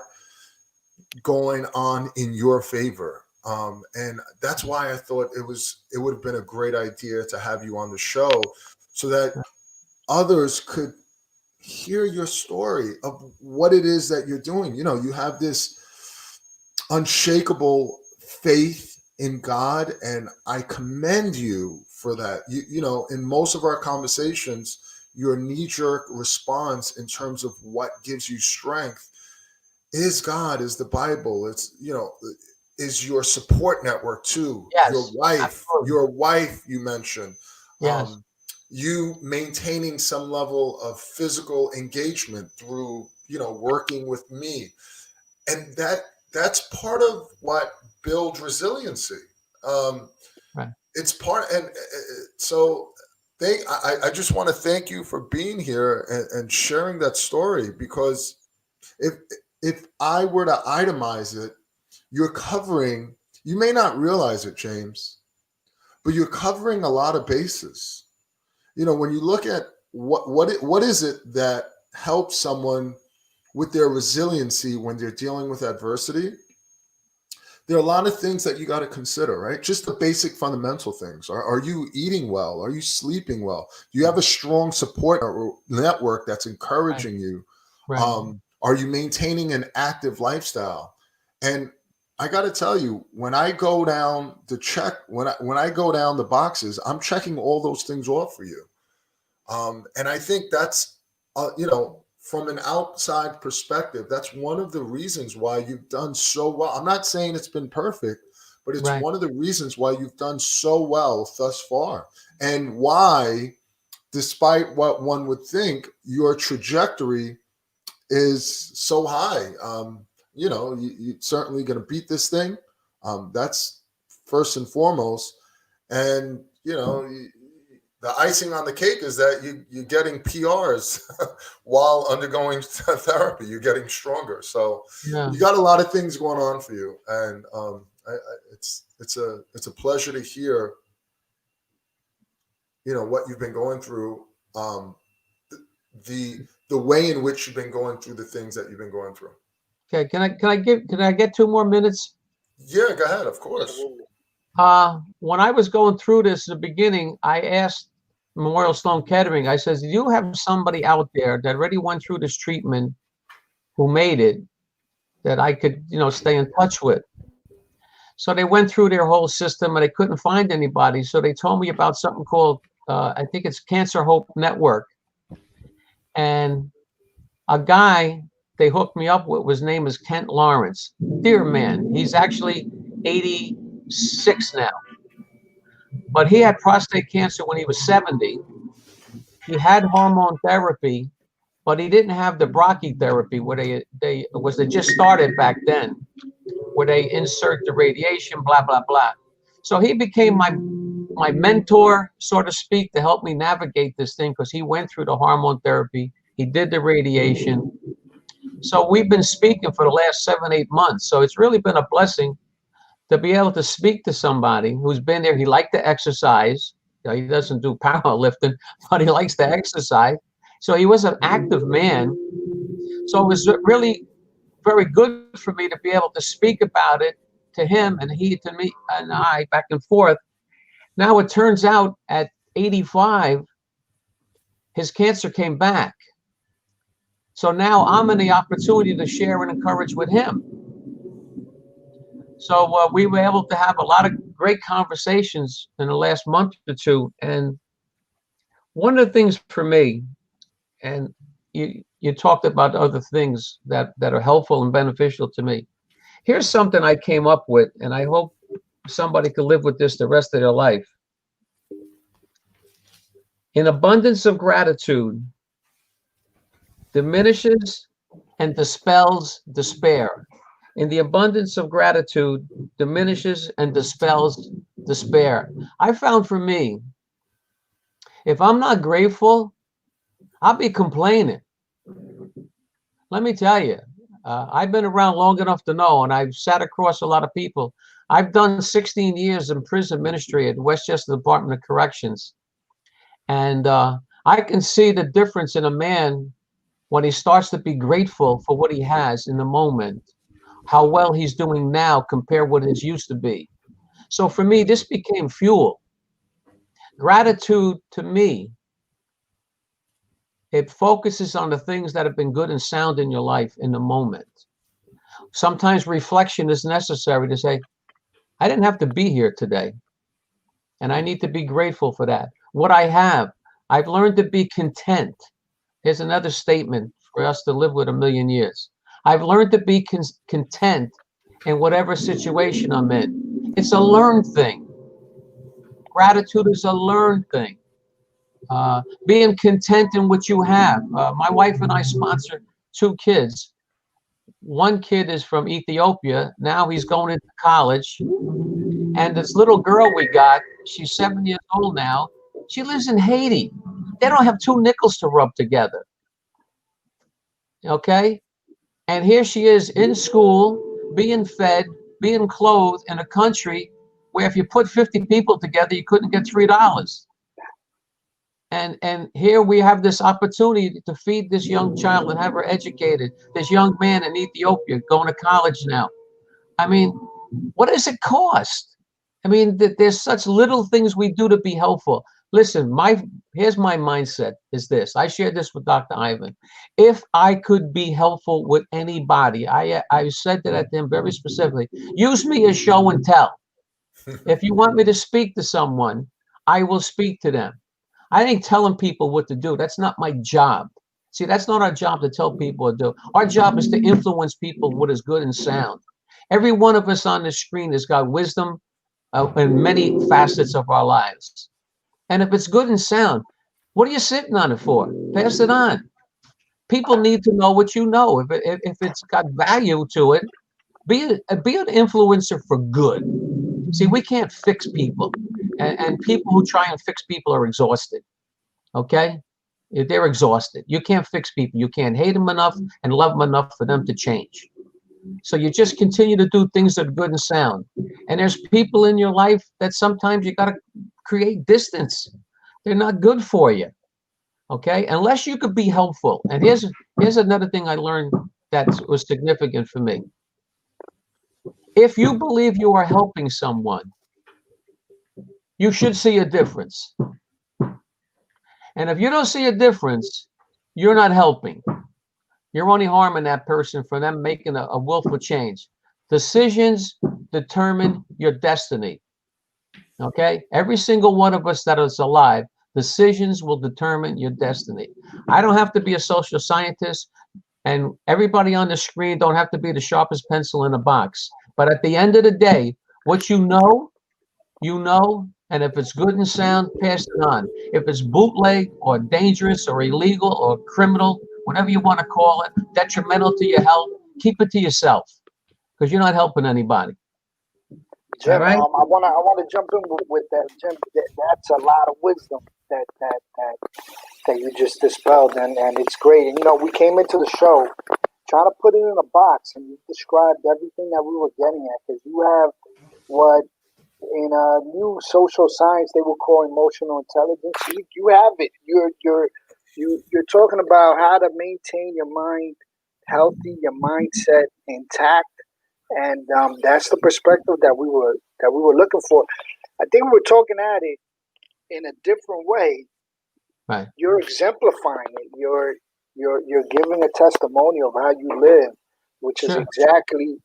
going on in your favor. And that's why I thought it would have been a great idea to have you on the show so that others could hear your story of what it is that you're doing. You have this unshakable faith in God, and I commend you for that. In most of our conversations, your knee-jerk response in terms of what gives you strength is God, is the Bible. It's, is your support network too. Yes, your wife you mentioned. Yes. You maintaining some level of physical engagement through, working with me. And that's part of what builds resiliency. Right. It's part, and so I just want to thank you for being here and sharing that story, because if I were to itemize it, you're covering, you may not realize it, James, but you're covering a lot of bases. When you look at what is it that helps someone with their resiliency when they're dealing with adversity, there are a lot of things that you got to consider, right? Just the basic fundamental things. Are you eating well? Are you sleeping well? Do you have a strong support network that's encouraging you? Right. Are you maintaining an active lifestyle? And I got to tell you, when I go down the check, when I go down the boxes, I'm checking all those things off for you. And I think that's, from an outside perspective, that's one of the reasons why you've done so well. I'm not saying it's been perfect, but it's Right. one of the reasons why you've done so well thus far, and why, despite what one would think, your trajectory is so high. You're certainly going to beat this thing. That's first and foremost. And, the icing on the cake is that you're getting PRs while undergoing therapy. You're getting stronger. So Yeah. you got a lot of things going on for you. And it's a pleasure to hear, what you've been going through, the way in which you've been going through the things that you've been going through. Okay. Can I get 2 more minutes? Yeah, go ahead. Of course. When I was going through this in the beginning, I asked Memorial Sloan Kettering, I says, do you have somebody out there that already went through this treatment who made it that I could, stay in touch with? So they went through their whole system and they couldn't find anybody. So they told me about something called, I think it's Cancer Hope Network. And a guy they hooked me up with, his name is Kent Lawrence. Dear man, he's actually 86 now. But he had prostate cancer when he was 70. He had hormone therapy, but he didn't have the brachytherapy where they just started back then, where they insert the radiation, blah, blah, blah. So he became my mentor, so to speak, to help me navigate this thing, because he went through the hormone therapy. He did the radiation. So we've been speaking for the last 7-8 months. So it's really been a blessing to be able to speak to somebody who's been there. He liked to exercise. He doesn't do powerlifting, but he likes to exercise. So he was an active man. So it was really very good for me to be able to speak about it to him, and he to me, and I, back and forth. Now it turns out at 85, his cancer came back. So now I'm in the opportunity to share and encourage with him. So we were able to have a lot of great conversations in the last month or two. And one of the things for me, and you talked about other things that are helpful and beneficial to me. Here's something I came up with, and I hope somebody could live with this the rest of their life. An abundance of gratitude diminishes and dispels despair. In the abundance of gratitude diminishes and dispels despair. I found for me, if I'm not grateful, I'll be complaining. Let me tell you, I've been around long enough to know, and I've sat across a lot of people. I've done 16 years in prison ministry at Westchester Department of Corrections. And I can see the difference in a man when he starts to be grateful for what he has in the moment, how well he's doing now compared to what it used to be. So for me, this became fuel. Gratitude to me, it focuses on the things that have been good and sound in your life in the moment. Sometimes reflection is necessary to say, I didn't have to be here today, and I need to be grateful for that. What I have, I've learned to be content. Here's another statement for us to live with 1,000,000 years. I've learned to be content in whatever situation I'm in. It's a learned thing. Gratitude is a learned thing. Being content in what you have. My wife and I sponsor 2 kids. One kid is from Ethiopia. Now he's going into college. And this little girl we got, she's 7 years old now. She lives in Haiti. They don't have 2 nickels to rub together. Okay? And here she is in school, being fed, being clothed in a country where if you put 50 people together, you couldn't get $3. And here we have this opportunity to feed this young child and have her educated. This young man in Ethiopia going to college now. I mean, What does it cost? I mean, there's such little things we do to be helpful. Listen, here's my mindset is this. I shared this with Dr. Ivan. If I could be helpful with anybody, I said that to him very specifically. Use me as show and tell. If you want me to speak to someone, I will speak to them. I ain't telling people what to do. That's not my job. See, that's not our job to tell people what to do. Our job is to influence people with what is good and sound. Every one of us on the screen has got wisdom in many facets of our lives. And if it's good and sound, what are you sitting on it for? Pass it on. People need to know what you know. If it's got value to it, be an influencer for good. See, we can't fix people. And people who try and fix people are exhausted. Okay? They're exhausted. You can't fix people. You can't hate them enough and love them enough for them to change. So you just continue to do things that are good and sound. And there's people in your life that sometimes you got to create distance. They're not good for you. Okay? Unless you could be helpful. And here's another thing I learned that was significant for me. If you believe you are helping someone, you should see a difference. And if you don't see a difference, you're not helping. You're only harming that person for them making a willful change. Decisions determine your destiny. Okay? Every single one of us that is alive, decisions will determine your destiny. I don't have to be a social scientist, and everybody on the screen don't have to be the sharpest pencil in a box. But at the end of the day, what you know, and if it's good and sound, pass it on. If it's bootleg or dangerous or illegal or criminal, whatever you want to call it, detrimental to your health, keep it to yourself, because you're not helping anybody. Jim, right? I want to jump in with that, Jim. That's a lot of wisdom that you just dispelled, and it's great. And we came into the show trying to put it in a box, and you described everything that we were getting at, because you have what in new social science they will call emotional intelligence. You have it. You're talking about how to maintain your mind healthy, your mindset intact, and that's the perspective that we were looking for. I think we were talking at it in a different way. Right. You're exemplifying it. You're giving a testimony of how you live, which is exactly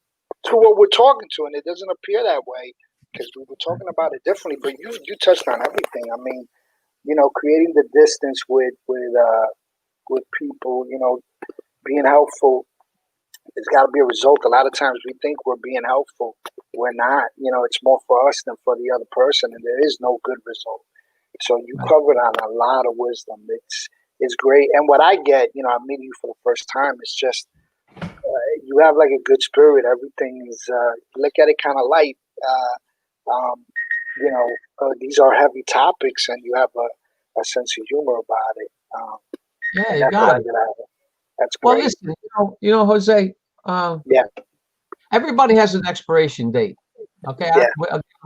to what we're talking to, and it doesn't appear that way because we were talking about it differently. But you touched on everything. I mean, creating the distance with people, being helpful. It's got to be a result. A lot of times we think we're being helpful. We're not. It's more for us than for the other person, and there is no good result. So you covered on a lot of wisdom. It's great. And what I get, I'm meeting you for the first time, it's just you have like a good spirit. Everything is, look at it kind of light. These are heavy topics, and you have a sense of humor about it. Yeah, you got it. That's great. Well, listen, Jose, everybody has an expiration date. Okay,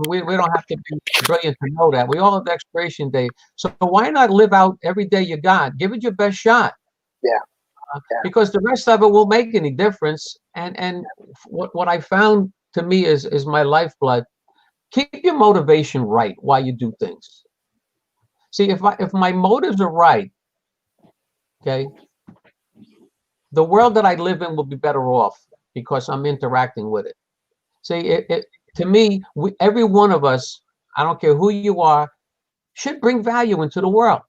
we don't have to be brilliant to know that. We all have the expiration date. So why not live out every day you got? Give it your best shot. Because the rest of it won't make any difference. And what I found to me is my lifeblood. Keep your motivation right while you do things. See, if my motives are right, okay, the world that I live in will be better off because I'm interacting with it. See, to me, every one of us, I don't care who you are, should bring value into the world.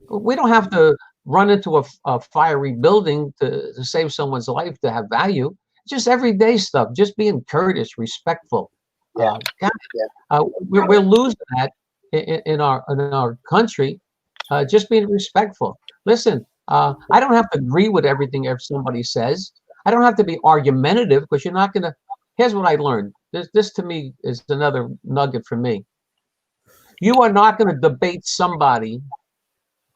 We don't have to run into a fiery building to save someone's life to have value. Just everyday stuff, just being courteous, respectful. We're losing that in our country, just being respectful. Listen, I don't have to agree with everything somebody says. I don't have to be argumentative because you're not going to. Here's what I learned. This to me is another nugget for me. You are not going to debate somebody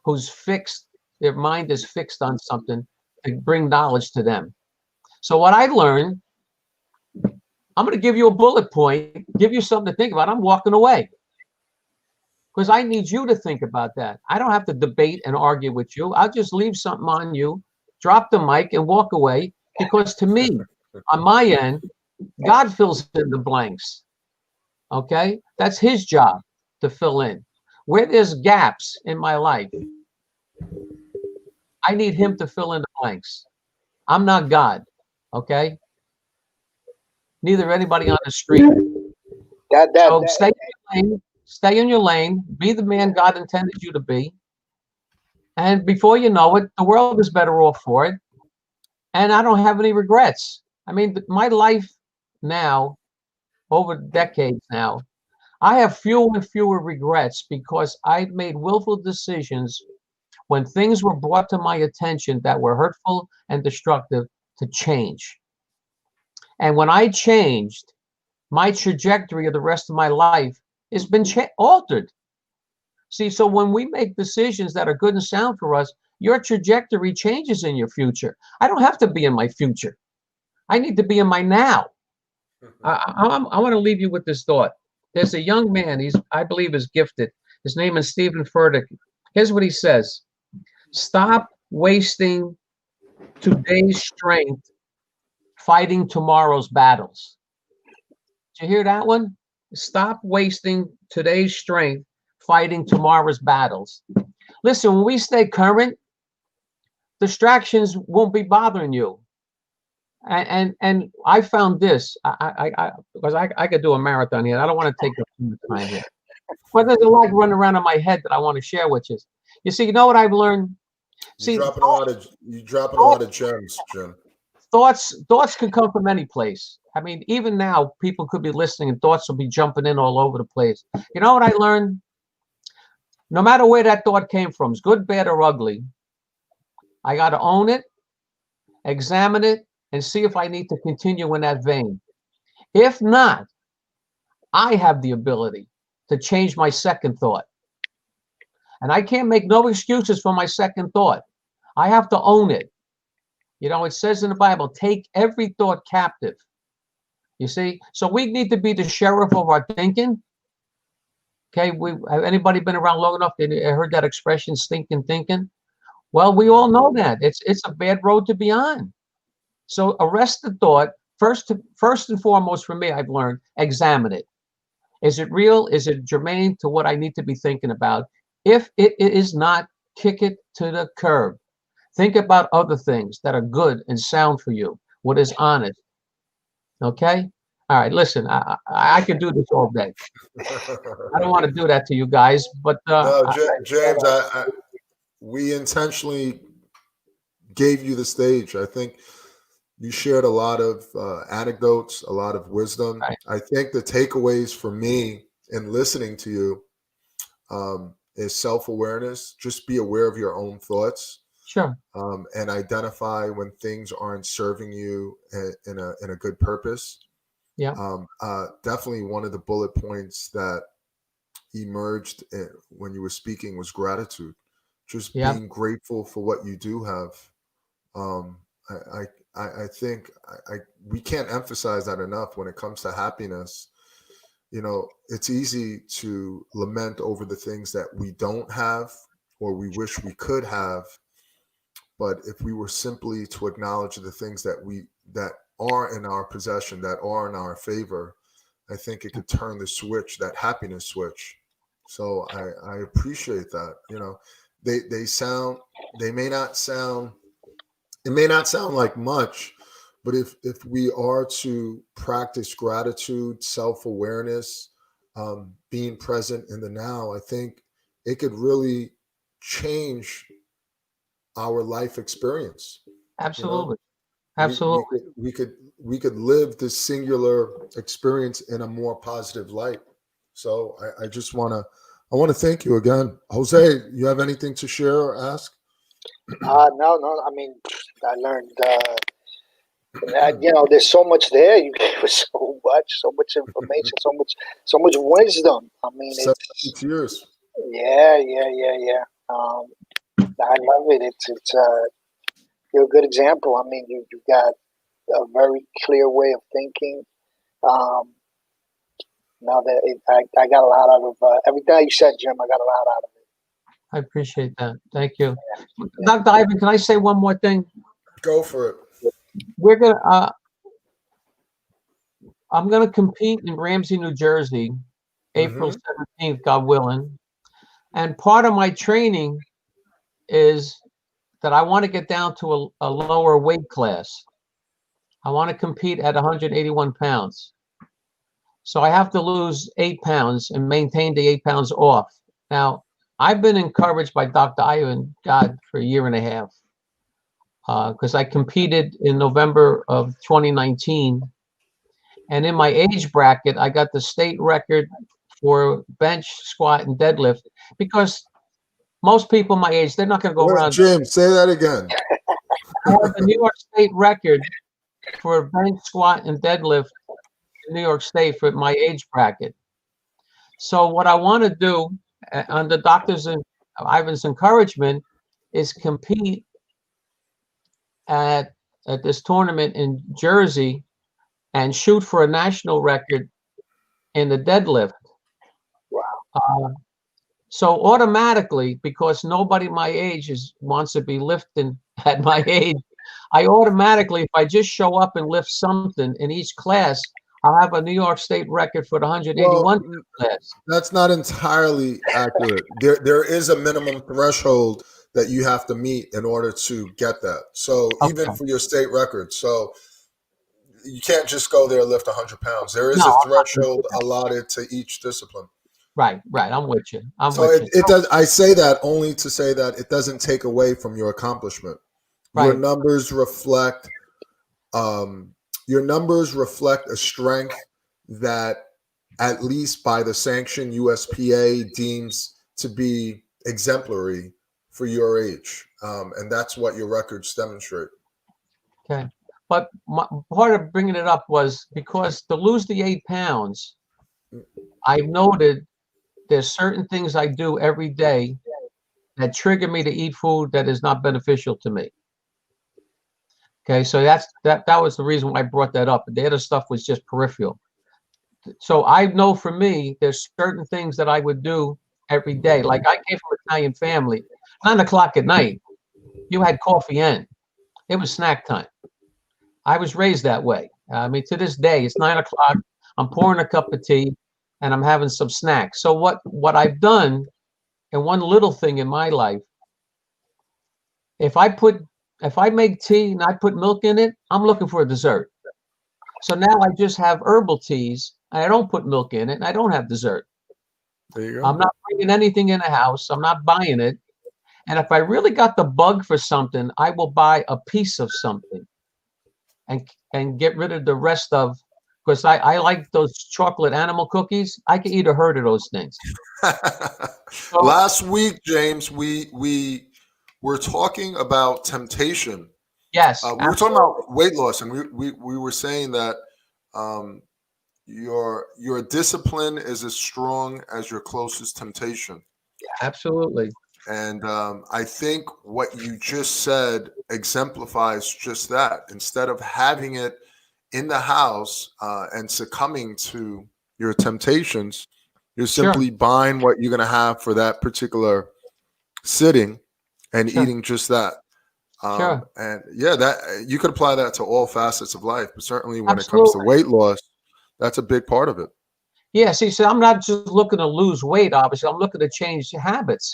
who's fixed, their mind is fixed on something to bring knowledge to them. So what I learned, I'm going to give you a bullet point, give you something to think about. I'm walking away because I need you to think about that. I don't have to debate and argue with you. I'll just leave something on you, drop the mic and walk away because to me, on my end, God fills in the blanks. Okay? That's his job to fill in. Where there's gaps in my life, I need him to fill in the blanks. I'm not God. Okay? Neither anybody on the street. So stay in your lane. Stay in your lane. Be the man God intended you to be. And before you know it, the world is better off for it. And I don't have any regrets. I mean, my life now, over decades now, I have fewer and fewer regrets because I made willful decisions when things were brought to my attention that were hurtful and destructive to change. And when I changed, my trajectory of the rest of my life has been altered. See, so when we make decisions that are good and sound for us, your trajectory changes in your future. I don't have to be in my future. I need to be in my now. I want to leave you with this thought. There's a young man, I believe is gifted. His name is Stephen Furtick. Here's what he says. Stop wasting today's strength fighting tomorrow's battles. Did you hear that one? Stop wasting today's strength fighting tomorrow's battles. Listen, when we stay current, distractions won't be bothering you. And I found this, because I could do a marathon here. I don't want to take up too much time here. But there's a lot running around in my head that I want to share with you. You see, you know what I've learned? You're dropping a lot of gems, Jim. Thoughts can come from any place. I mean, even now, people could be listening and thoughts will be jumping in all over the place. You know what I learned? No matter where that thought came from, it's good, bad, or ugly, I got to own it, examine it, and see if I need to continue in that vein. If not, I have the ability to change my second thought. And I can't make no excuses for my second thought. I have to own it. You know, it says in the Bible, take every thought captive. You see? So we need to be the sheriff of our thinking. Okay, have anybody been around long enough to heard that expression, stinking thinking? Well, we all know that. It's a bad road to be on. So arrest the thought. First and foremost for me, I've learned, examine it. Is it real? Is it germane to what I need to be thinking about? If it is not, kick it to the curb. Think about other things that are good and sound for you. What is honest? Okay? All right, listen, I could do this all day. I don't want to do that to you guys, but no, James, we intentionally gave you the stage. I think you shared a lot of anecdotes, a lot of wisdom. Right. I think the takeaways for me in listening to you is self-awareness. Just be aware of your own thoughts. Sure. And identify when things aren't serving you in a good purpose. Yeah. Definitely one of the bullet points that emerged when you were speaking was gratitude. Just being grateful for what you do have. I think we can't emphasize that enough when it comes to happiness. You know, it's easy to lament over the things that we don't have or we wish we could have. But if we were simply to acknowledge the things that are in our possession, that are in our favor, I think it could turn the switch, that happiness switch. So I appreciate that. You know, it may not sound like much, but if we are to practice gratitude, self-awareness, being present in the now, I think it could really change our life experience. Absolutely. You know? Absolutely. We could live this singular experience in a more positive light. So I want to thank you again. Jose, you have anything to share or ask? No. I mean, I learned, you know, there's so much there. You gave us so much information, so much wisdom. I mean, 6 years. Yeah. I love it. It's you're a good example. I mean, you got a very clear way of thinking. Now that I got a lot out of everything you said, Jim. I got a lot out of it. I appreciate that. Thank you. Dr. Ivan, can I say one more thing? Go for it. We're gonna I'm going to compete in Ramsey, New Jersey, April 17th, God willing. And part of my training is that I want to get down to a lower weight class. I want to compete at 181 pounds. So I have to lose 8 pounds and maintain the 8 pounds off. Now, I've been encouraged by Dr. Ivan God for a year and a half because I competed in November of 2019. And in my age bracket, I got the state record for bench, squat, and deadlift because most people my age, they're not going to go around. James, say that again. I have the New York State record for bench, squat, and deadlift in New York State for my age bracket. So what I want to do under Dr. Ivan's encouragement is compete at this tournament in Jersey and shoot for a national record in the deadlift. Wow. So automatically, because nobody my age wants to be lifting at my age, I automatically, if I just show up and lift something in each class, I'll have a New York State record for the 181 class. That's not entirely accurate. There is a minimum threshold that you have to meet in order to get that. So even for your state record, so you can't just go there and lift 100 pounds. There is a threshold allotted to each discipline. Right. I'm with you. It does. I say that only to say that it doesn't take away from your accomplishment. Right. Your numbers reflect a strength that, at least by the sanction USPA, deems to be exemplary for your age, and that's what your records demonstrate. Okay, but part of bringing it up was because to lose the 8 pounds, I've noted there's certain things I do every day that trigger me to eat food that is not beneficial to me. Okay, so that was the reason why I brought that up. The other stuff was just peripheral. So I know for me, there's certain things that I would do every day. Like I came from an Italian family. 9 o'clock at night, you had coffee in. It was snack time. I was raised that way. I mean, to this day, it's 9 o'clock. I'm pouring a cup of tea and I'm having some snacks. So what I've done, and one little thing in my life, if I make tea and I put milk in it, I'm looking for a dessert. So now I just have herbal teas and I don't put milk in it and I don't have dessert. There you go. I'm not bringing anything in the house. I'm not buying it. And if I really got the bug for something, I will buy a piece of something and get rid of the rest of, because I like those chocolate animal cookies. I can eat a herd of those things. So, last week, James, we were talking about temptation. Yes. We were talking about weight loss, and we were saying that your discipline is as strong as your closest temptation. Absolutely. And I think what you just said exemplifies just that. Instead of having it in the house and succumbing to your temptations, you're simply buying what you're going to have for that particular sitting and eating just that. And yeah, that you could apply that to all facets of life, but certainly when it comes to weight loss, that's a big part of it. Yeah. See, so I'm not just looking to lose weight. Obviously, I'm looking to change habits.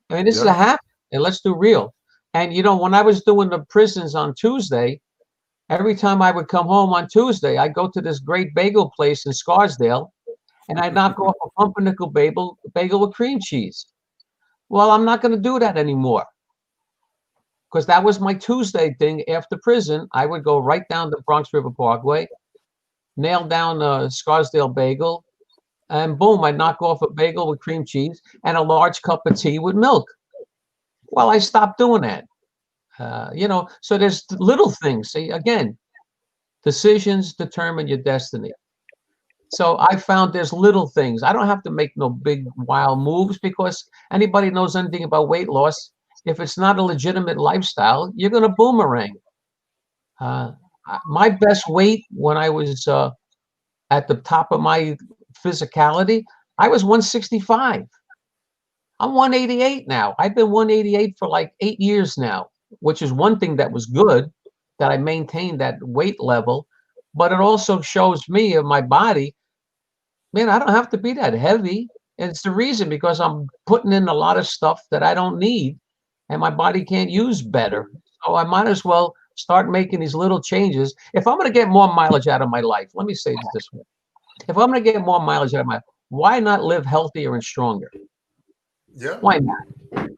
I mean, this is a habit, and let's do real. And, you know, when I was doing the prisons on Tuesday, every time I would come home on Tuesday, I'd go to this great bagel place in Scarsdale, and I'd knock off a pumpernickel bagel with cream cheese. Well, I'm not going to do that anymore because that was my Tuesday thing. After prison, I would go right down the Bronx River Parkway, nail down a Scarsdale bagel, and boom, I knock off a bagel with cream cheese and a large cup of tea with milk. Well, I stopped doing that. You know, so there's little things. See, again, decisions determine your destiny. So I found there's little things. I don't have to make no big wild moves because anybody knows anything about weight loss, if it's not a legitimate lifestyle, you're going to boomerang. My best weight when I was at the top of my physicality, I was 165. I'm 188 now. I've been 188 for like 8 years now, which is one thing that was good, that I maintained that weight level. but it also shows me of my body, man, I don't have to be that heavy. And it's the reason because I'm putting in a lot of stuff that I don't need and my body can't use better. So I might as well start making these little changes. If I'm going to get more mileage out of my life, let me say it this way. If I'm going to get more mileage out of my, why not live healthier and stronger? Yeah. Why not?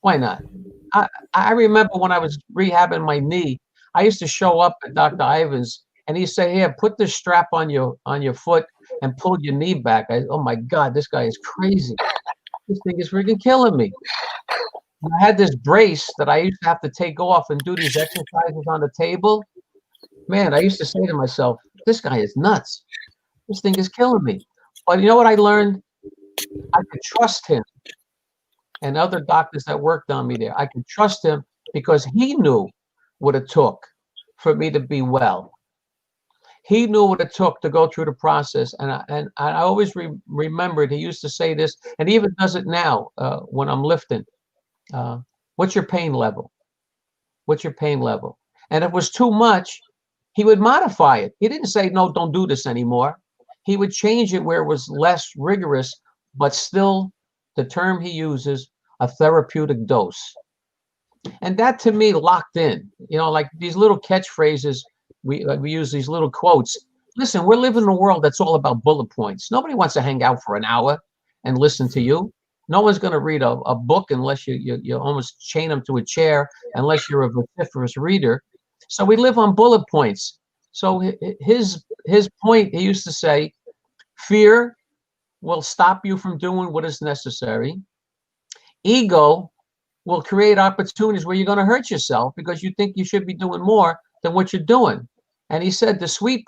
Why not? I remember when I was rehabbing my knee, I used to show up at Dr. Ivan's and he'd say, here, put this strap on your foot and pull your knee back. Oh my God, this guy is crazy. This thing is freaking killing me. And I had this brace that I used to have to take off and do these exercises on the table. Man, I used to say to myself, this guy is nuts. This thing is killing me. But you know what I learned? I could trust him and other doctors that worked on me there. I could trust him because he knew what it took for me to be well. He knew what it took to go through the process. And I always remembered, he used to say this, and he even does it now when I'm lifting. What's your pain level? What's your pain level? And if it was too much, he would modify it. He didn't say, no, don't do this anymore. He would change it where it was less rigorous, but still the term he uses, a therapeutic dose. And that to me locked in, you know, like these little catchphrases, we use these little quotes. Listen, we're living in a world that's all about bullet points. Nobody wants to hang out for an hour and listen to you. No one's going to read a book unless you almost chain them to a chair, unless you're a vociferous reader. So we live on bullet points. So his point, he used to say, fear will stop you from doing what is necessary. Ego will create opportunities where you're going to hurt yourself because you think you should be doing more than what you're doing. And he said the sweet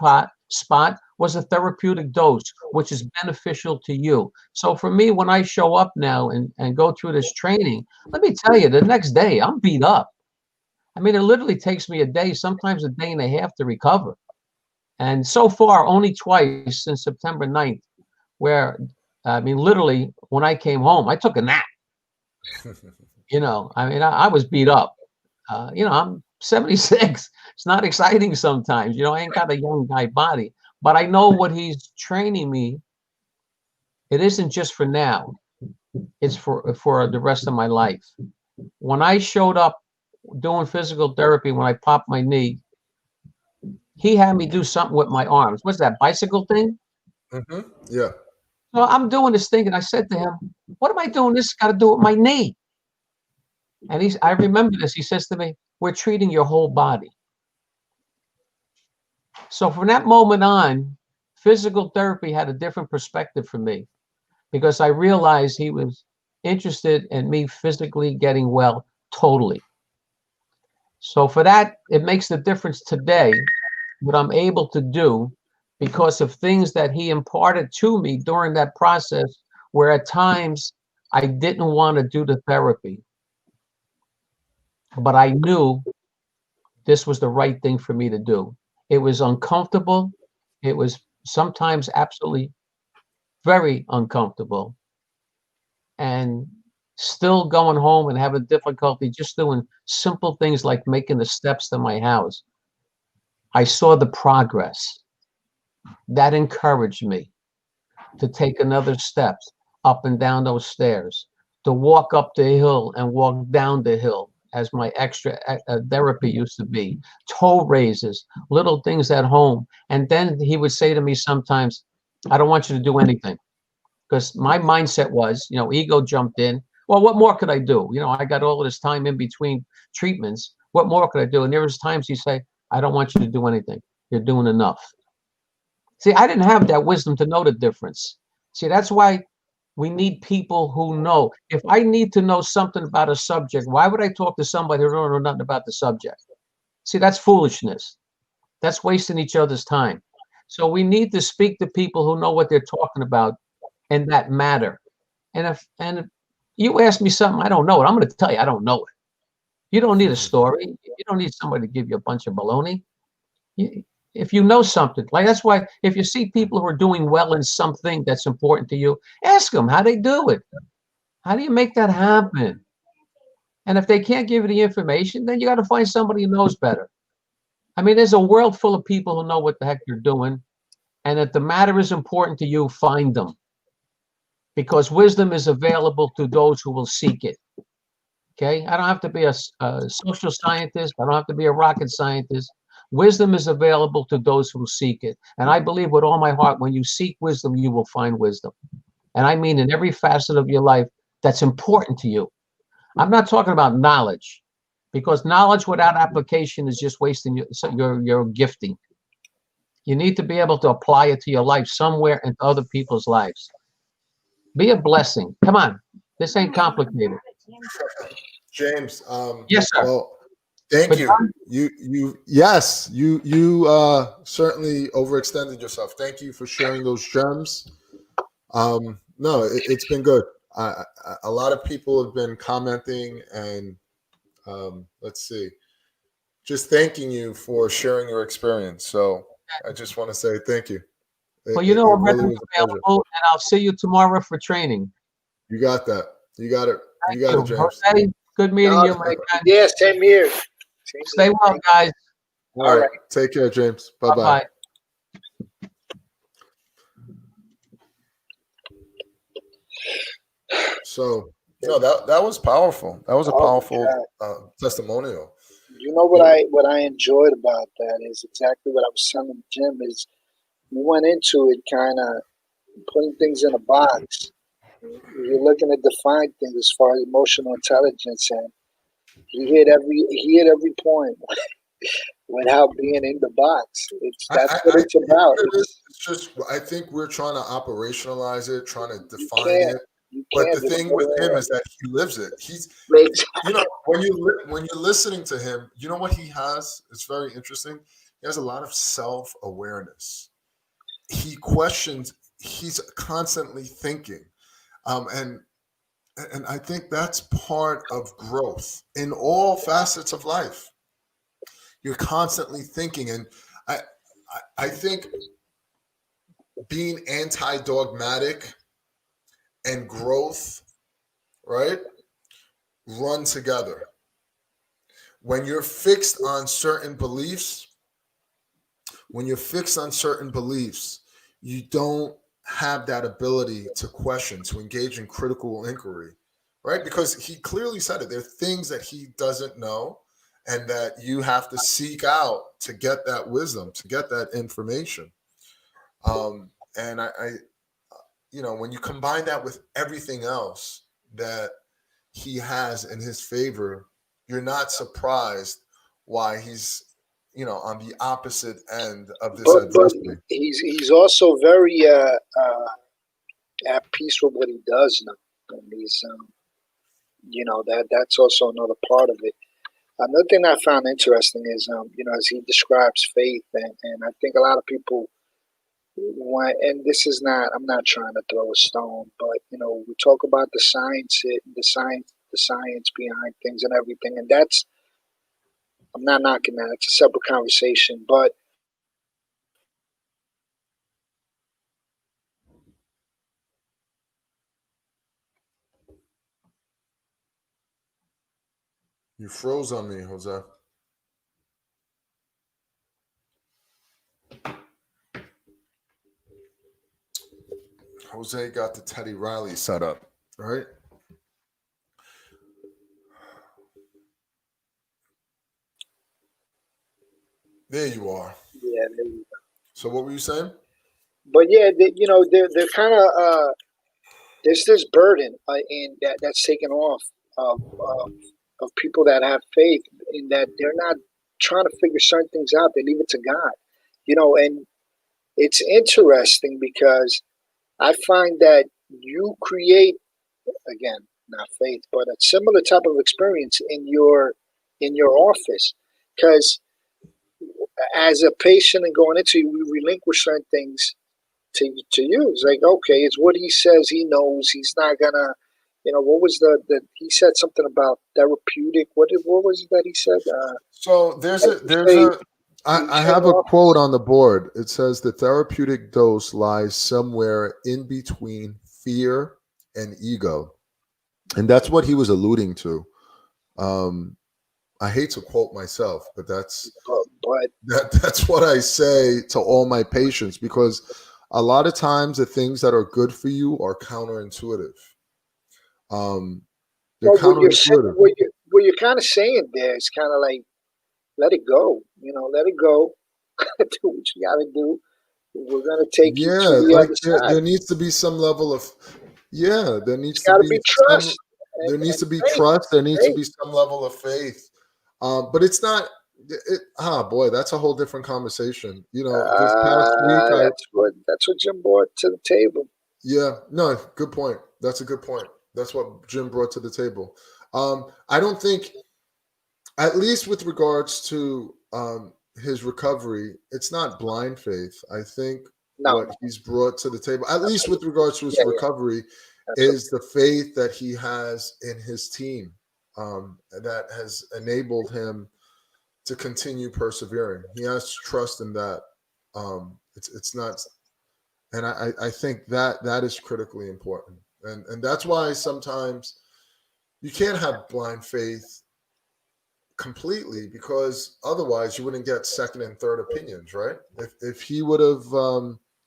spot was a therapeutic dose, which is beneficial to you. So for me, when I show up now and go through this training, let me tell you, the next day I'm beat up. I mean, it literally takes me a day, sometimes a day and a half to recover. And so far, only twice since September 9th, where, I mean, literally, when I came home, I took a nap. You know, I mean, I was beat up. You know, I'm 76. It's not exciting sometimes. You know, I ain't got a young guy body. But I know what he's training me. It isn't just for now. It's for the rest of my life. When I showed up doing physical therapy, when I popped my knee, he had me do something with my arms. What's that, bicycle thing? Mm-hmm. Yeah. So I'm doing this thing, and I said to him, what am I doing? This got to do with my knee. And I remember this. He says to me, we're treating your whole body. So from that moment on, physical therapy had a different perspective for me because I realized he was interested in me physically getting well totally. So for that, it makes the difference today what I'm able to do because of things that he imparted to me during that process where at times I didn't want to do the therapy. But I knew this was the right thing for me to do. It was uncomfortable. It was sometimes absolutely very uncomfortable. And still going home and having difficulty just doing simple things like making the steps to my house. I saw the progress. That encouraged me to take another step up and down those stairs, to walk up the hill and walk down the hill, as my extra therapy used to be, toe raises, little things at home. And then he would say to me sometimes, I don't want you to do anything. Because my mindset was, you know, ego jumped in. Well, what more could I do? You know, I got all of this time in between treatments. What more could I do? And there was times he'd say, I don't want you to do anything. You're doing enough. See, I didn't have that wisdom to know the difference. See, that's why we need people who know. If I need to know something about a subject, why would I talk to somebody who don't know nothing about the subject? See, that's foolishness. That's wasting each other's time. So we need to speak to people who know what they're talking about and that matter. And if you ask me something I don't know it, I'm going to tell you I don't know it. You don't need a story. You don't need somebody to give you a bunch of baloney. If you know something, like that's why if you see people who are doing well in something that's important to you, ask them how they do it. How do you make that happen? And if they can't give you the information, then you got to find somebody who knows better. I mean, there's a world full of people who know what the heck you're doing. And if the matter is important to you, find them. Because wisdom is available to those who will seek it. Okay? I don't have to be a social scientist. I don't have to be a rocket scientist. Wisdom is available to those who seek it. And I believe with all my heart, when you seek wisdom, you will find wisdom. And I mean in every facet of your life that's important to you. I'm not talking about knowledge, because knowledge without application is just wasting your gifting. You need to be able to apply it to your life somewhere and to other people's lives. Be a blessing. Come on. This ain't complicated. James, Yes, sir. well, thank But you. John- You certainly overextended yourself. Thank you for sharing those gems. No, it's been good. A lot of people have been commenting and let's see, just thanking you for sharing your experience. So I just want to say thank you. Well, you know, I'm really readily was a pleasure. available, and I'll see you tomorrow for training. You got that. You got it. Thank You got you. it, James. Jose, good meeting No, you, my friend. yeah, same here. Same Stay here. well, guys. All right. Take care, James. Bye bye. Bye-bye. So no, that was powerful. That was a Oh, powerful God. testimonial. You know what I enjoyed about that is exactly what I was telling Jim is we went into it kind of putting things in a box. You're looking to define things as far as emotional intelligence, and he hit every point without being in the box. That's what it's about. It's just I think we're trying to operationalize it, trying to define can't. it. You But can't. the thing with him is that he lives it. He's Exactly. you know when you're listening to him, you know what he has? It's very interesting. He has a lot of self-awareness. He questions. He's constantly thinking, and I think that's part of growth in all facets of life. You're constantly thinking, and I think being anti-dogmatic and growth, right, run together. When you're fixed on certain beliefs, you don't have that ability to question, to engage in critical inquiry, right? Because he clearly said it. There are things that he doesn't know and that you have to seek out to get that wisdom, to get that information. And I when you combine that with everything else that he has in his favor, you're not surprised why he's on the opposite end of this But adversity. he's also very at peace with what he does now, and he's that's also another part of it. Another thing I found interesting is as he describes faith, and I think a lot of people want, and this is not, I'm not trying to throw a stone, but we talk about the science behind things and everything, and that's, I'm not knocking that. It's a separate conversation, but You froze on me, Jose. Jose got the Teddy Riley set up, right? There you are. yeah, there you go. So what were you saying? But yeah, they're kind of there's this burden in that's taken off of people that have faith, in that they're not trying to figure certain things out. They leave it to God, and it's interesting because I find that you create, again, not faith, but a similar type of experience in your office, because as a patient and going into, we relinquish certain things to use. Like, okay, it's what he says. He knows he's not gonna. What was the he said something about therapeutic. What was it that he said? So I have a quote on the board. It says the therapeutic dose lies somewhere in between fear and ego, and that's what he was alluding to. I hate to quote myself, but that's But That's what I say to all my patients, because a lot of times the things that are good for you are counterintuitive. They're well, counterintuitive. what you're kind of saying there is kind of like, let it go. Let it go. Do what you got to do. We're gonna take you to Yeah, the like other there side. needs to be some level of, yeah, there It's needs to got to be be some, trust there needs and to be faith. trust. There needs to Faith. be some level of faith. But it's not. Boy, that's a whole different conversation. This past week, That's what Jim brought to the table. yeah, no, good point. That's a good point. That's what Jim brought to the table. I don't think, at least with regards to his recovery, it's not blind faith. I think No, what he's brought to the table, at least with regards to his yeah, recovery, that's what, is the faith that he has in his team, that has enabled him to continue persevering. He has trust in that. It's not, and I think that is critically important, and that's why sometimes you can't have blind faith completely, because otherwise you wouldn't get second and third opinions, right? If he would have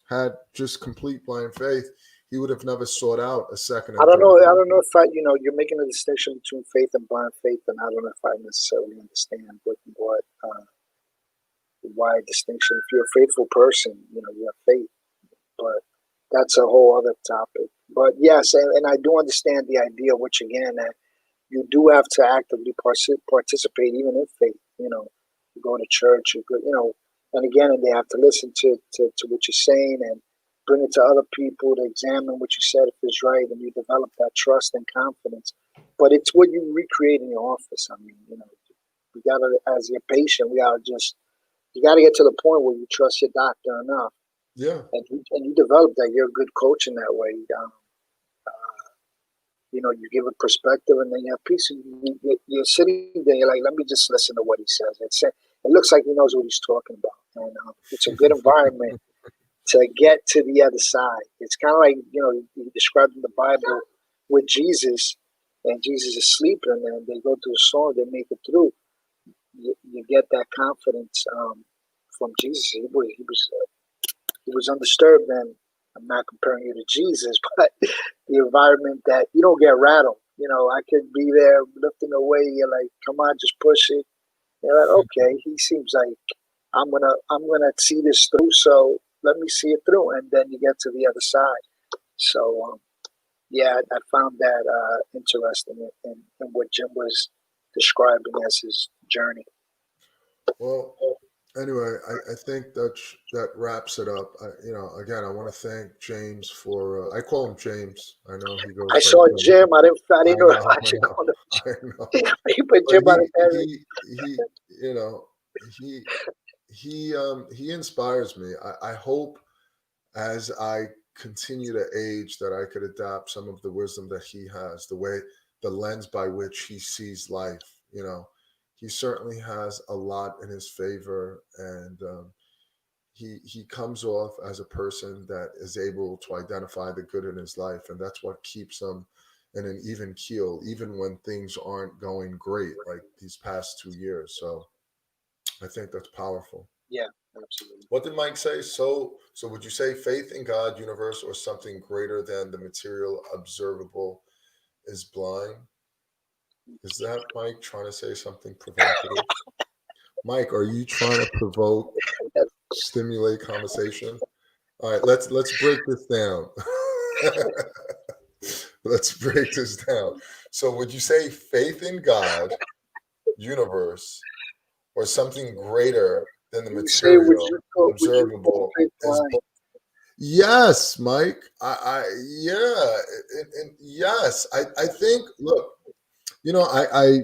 had just complete blind faith, he would have never sought out a second I and don't third know. I opinion. don't know if you're making a distinction between faith and blind faith, and I don't know if I necessarily understand what why distinction. If you're a faithful person, you have faith, but that's a whole other topic. But yes, and I do understand the idea, which again, that you do have to actively participate, even in faith. You go to church, and again, and they have to listen to what you're saying and bring it to other people to examine what you said if it's right, and you develop that trust and confidence. But it's what you recreate in your office. I mean, we gotta, as your patient, you gotta get to the point where you trust your doctor enough, Yeah, and you develop that. You're a good coach in that way. You give a perspective, and then you have peace. You're sitting there, you're like, let me just listen to what he says. It looks like he knows what he's talking about, and it's a good environment to get to the other side. It's kind of like, he described in the Bible with Jesus, and Jesus is sleeping, and they go through a storm, they make it through. You get that confidence from Jesus. He was undisturbed, and I'm not comparing you to Jesus, but the environment that you don't get rattled. I could be there lifting away. You're like, come on, just push it. You're like, okay, he seems like I'm gonna see this through. So let me see it through, and then you get to the other side. So yeah, I found that interesting in what Jim was describing as his journey. well, anyway, I think that wraps it up. Again, I want to thank James for, I call him James. I know he goes I by saw Jim. Jim. I I didn't know know, I I should know, call him I know. Jim. But But Jim out of Paris. you know he he inspires me. I hope, as I continue to age, that I could adapt some of the wisdom that he has, the lens by which he sees life. He certainly has a lot in his favor, and he comes off as a person that is able to identify the good in his life, and that's what keeps him in an even keel, even when things aren't going great, like these past 2 years. So I think that's powerful. Yeah, absolutely. What did Mike say? So would you say faith in God, universe, or something greater than the material observable is blind? Is that Mike trying to say something provocative? Mike, are you trying to provoke, stimulate conversation? All right, let's break this down. Let's break this down. So would you say faith in God, universe, or something greater than the You say, material would you call observable faith is blind? Yes, Mike. Yeah, and yes, I think. Look, I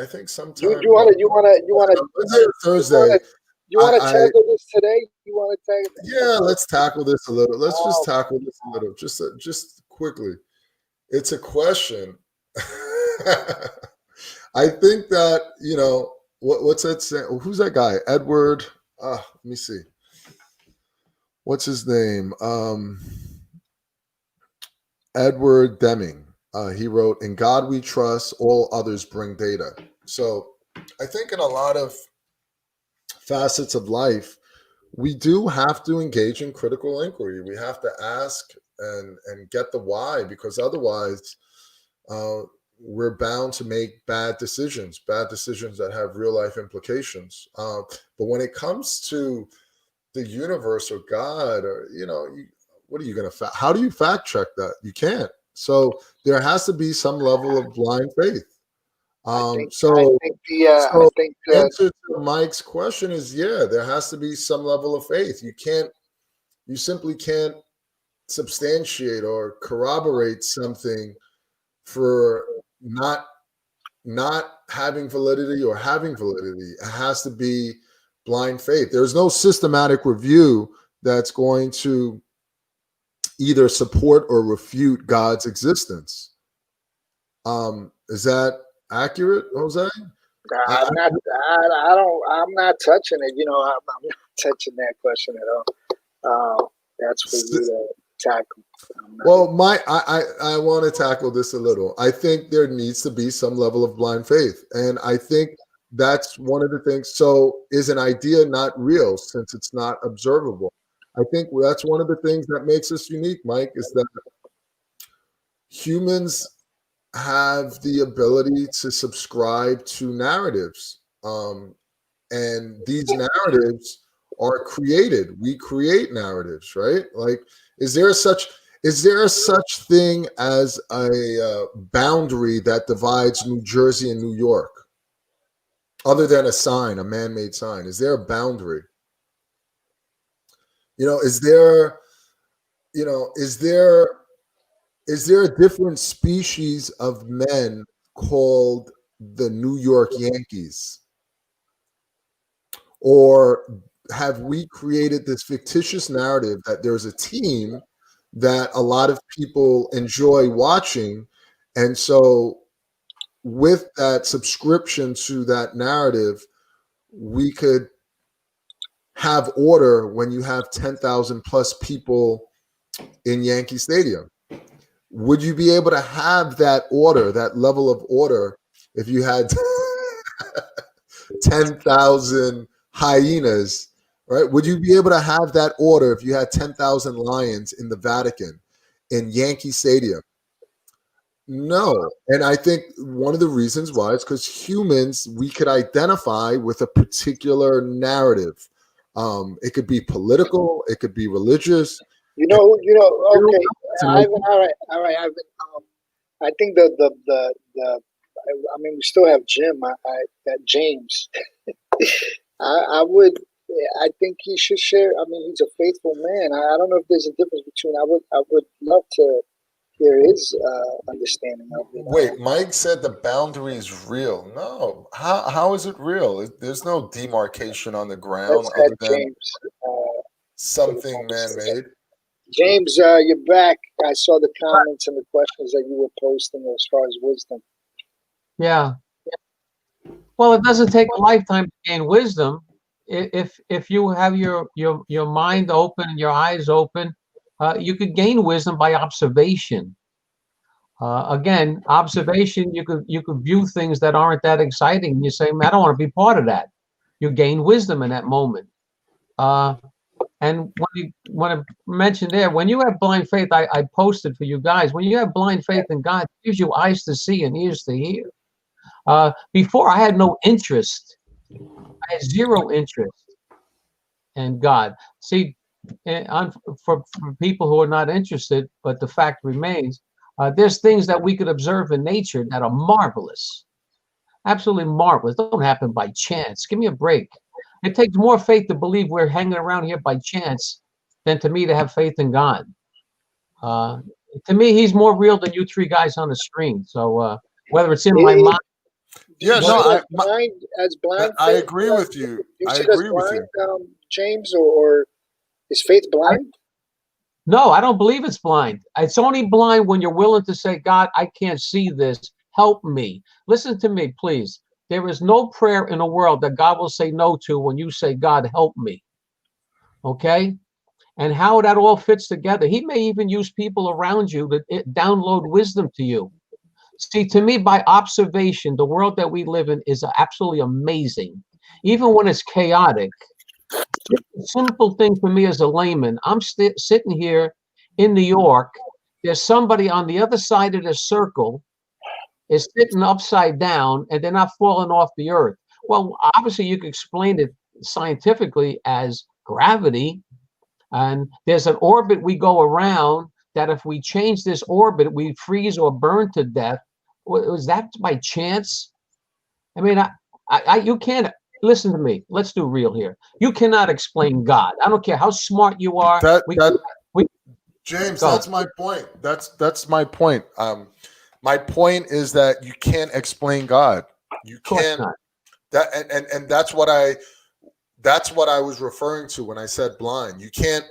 think You sometimes you wanna you wanna you wanna Wednesday or you Thursday. wanna you wanna I tackle this today? You wanna tackle? Yeah, let's tackle this a little. Let's just Oh my tackle this a little, just quickly. It's a question. I think that what's that saying? Who's that guy? Edward. Let me see. What's his name? Edward Deming. He wrote, "In God we trust, all others bring data." So I think in a lot of facets of life, we do have to engage in critical inquiry. We have to ask and get the why, because otherwise we're bound to make bad decisions that have real life implications. But when it comes to the universe or God, or what are you going to how do you fact check that? You can't. So there has to be some level of blind faith. I think Answer to Mike's question is, yeah, there has to be some level of faith. You simply can't substantiate or corroborate something for not having validity or having validity. It has to be blind faith. There's no systematic review that's going to either support or refute God's existence. Is that accurate, Jose? I'm not touching it. I'm not touching that question at all. That's for you to tackle. Well, I want to tackle this a little. I think there needs to be some level of blind faith, and I think that's one of the things. So, is an idea not real since it's not observable? I think that's one of the things that makes us unique, Mike, is that humans have the ability to subscribe to narratives, and these narratives are created. We create narratives, right? Like, is there such thing as a boundary that divides New Jersey and New York, other than a sign, a man-made sign? Is there a boundary? Is there a different species of men called the New York Yankees? Or have we created this fictitious narrative that there's a team that a lot of people enjoy watching, and so with that subscription to that narrative, we could have order when you have 10,000 plus people in Yankee Stadium? Would you be able to have that order, that level of order, if you had 10,000 hyenas, right? Would you be able to have that order if you had 10,000 lions in the Vatican, in Yankee Stadium? No. And I think one of the reasons why is because humans, we could identify with a particular narrative. It could be political, it could be religious. Okay, Ivan. All right, Ivan. I think we still have Jim. James. I think he should share. He's a faithful man. I don't know if there's a difference between. I would love to hear his understanding of it. Wait, Mike said the boundary is real. No, how is it real? There's no demarcation on the ground other than James, something man-made. James, you're back. I saw the comments and the questions that you were posting as far as wisdom. Yeah. Well, it doesn't take a lifetime to gain wisdom. If you have your mind open and your eyes open, you could gain wisdom by observation. Again, observation, you could view things that aren't that exciting, and you say, "Man, I don't want to be part of that." You gain wisdom in that moment. And when I mentioned there, when you have blind faith, I posted for you guys. When you have blind faith in God, it gives you eyes to see and ears to hear. Before, I had no interest. I had zero interest in God. See, for people who are not interested, but the fact remains, there's things that we could observe in nature that are marvelous, absolutely marvelous. Don't happen by chance. Give me a break. It takes more faith to believe we're hanging around here by chance than to me to have faith in God. To me, he's more real than you three guys on the screen. So whether it's in my mind. Yeah, no, I faith, agree with you. I agree agree with you, James, or is faith blind? No, I don't believe it's blind. It's only blind when you're willing to say, "God, I can't see this. Help me." Listen to me, please. There is no prayer in the world that God will say no to when you say, "God, help me." Okay? And how that all fits together. He may even use people around you to download wisdom to you. See, to me, by observation, the world that we live in is absolutely amazing. even when it's chaotic. Just a simple thing for me as a layman. I'm sitting here in New York. There's somebody on the other side of the circle is sitting upside down, and they're not falling off the earth. Well, obviously, you can explain it scientifically as gravity. And there's an orbit we go around that if we change this orbit, we freeze or burn to death. Was that by chance? I mean, you can't listen to me. Let's do real here. You cannot explain God. I don't care how smart you are. James, Go. that's my point. That's my point. My point is that you can't explain God. You Of course can't. not. And that's what I was referring to when I said blind. You can't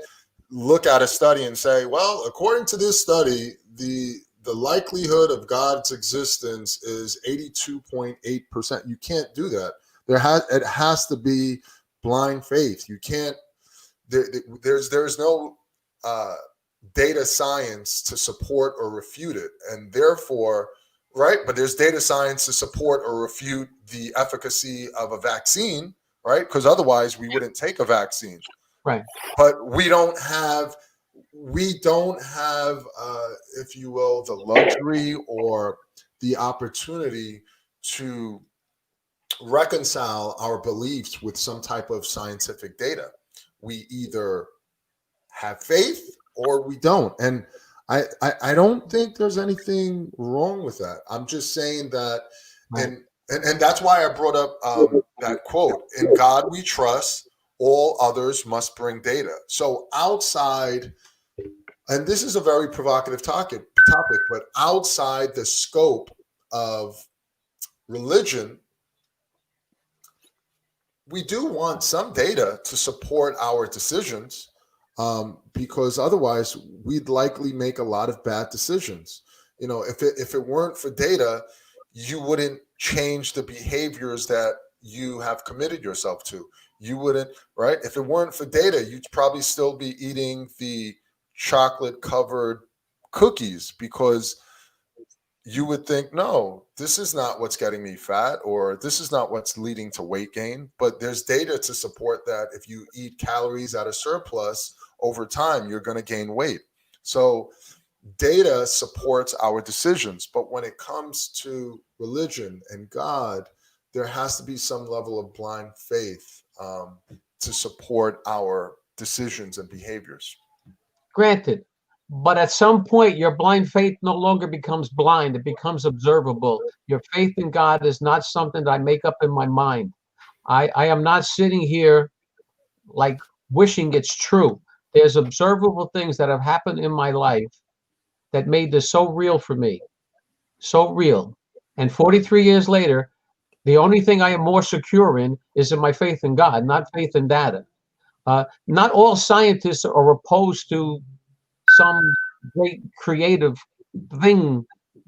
look at a study and say, well, according to this study, the likelihood of God's existence is 82.8%. You can't do that. It has to be blind faith. You can't. There's no data science to support or refute it, and therefore, right? But there's data science to support or refute the efficacy of a vaccine, right? Because otherwise, we wouldn't take a vaccine, right? But we don't have, if you will, the luxury or the opportunity to reconcile our beliefs with some type of scientific data. We either have faith or we don't. And I don't think there's anything wrong with that. I'm just saying that, Right. and that's why I brought up that quote, "In God we trust, all others must bring data." So outside, and this is a very provocative topic, but outside the scope of religion, we do want some data to support our decisions, because otherwise we'd likely make a lot of bad decisions. You know, if it weren't for data, you wouldn't change the behaviors that you have committed yourself to. You wouldn't, right? If it weren't for data, you'd probably still be eating the chocolate covered cookies because you would think, no, this is not what's getting me fat, or this is not what's leading to weight gain. But there's data to support that if you eat calories at a surplus over time, you're going to gain weight. So data supports our decisions. But when it comes to religion and God, there has to be some level of blind faith to support our decisions and behaviors. Granted, but at some point, your blind faith no longer becomes blind. It becomes observable. Your faith in God is not something that I make up in my mind. I am not sitting here like wishing it's true. There's observable things that have happened in my life that made this so real for me. So real. And 43 years later, the only thing I am more secure in is in my faith in God, not faith in data. Not all scientists are opposed to some great creative thing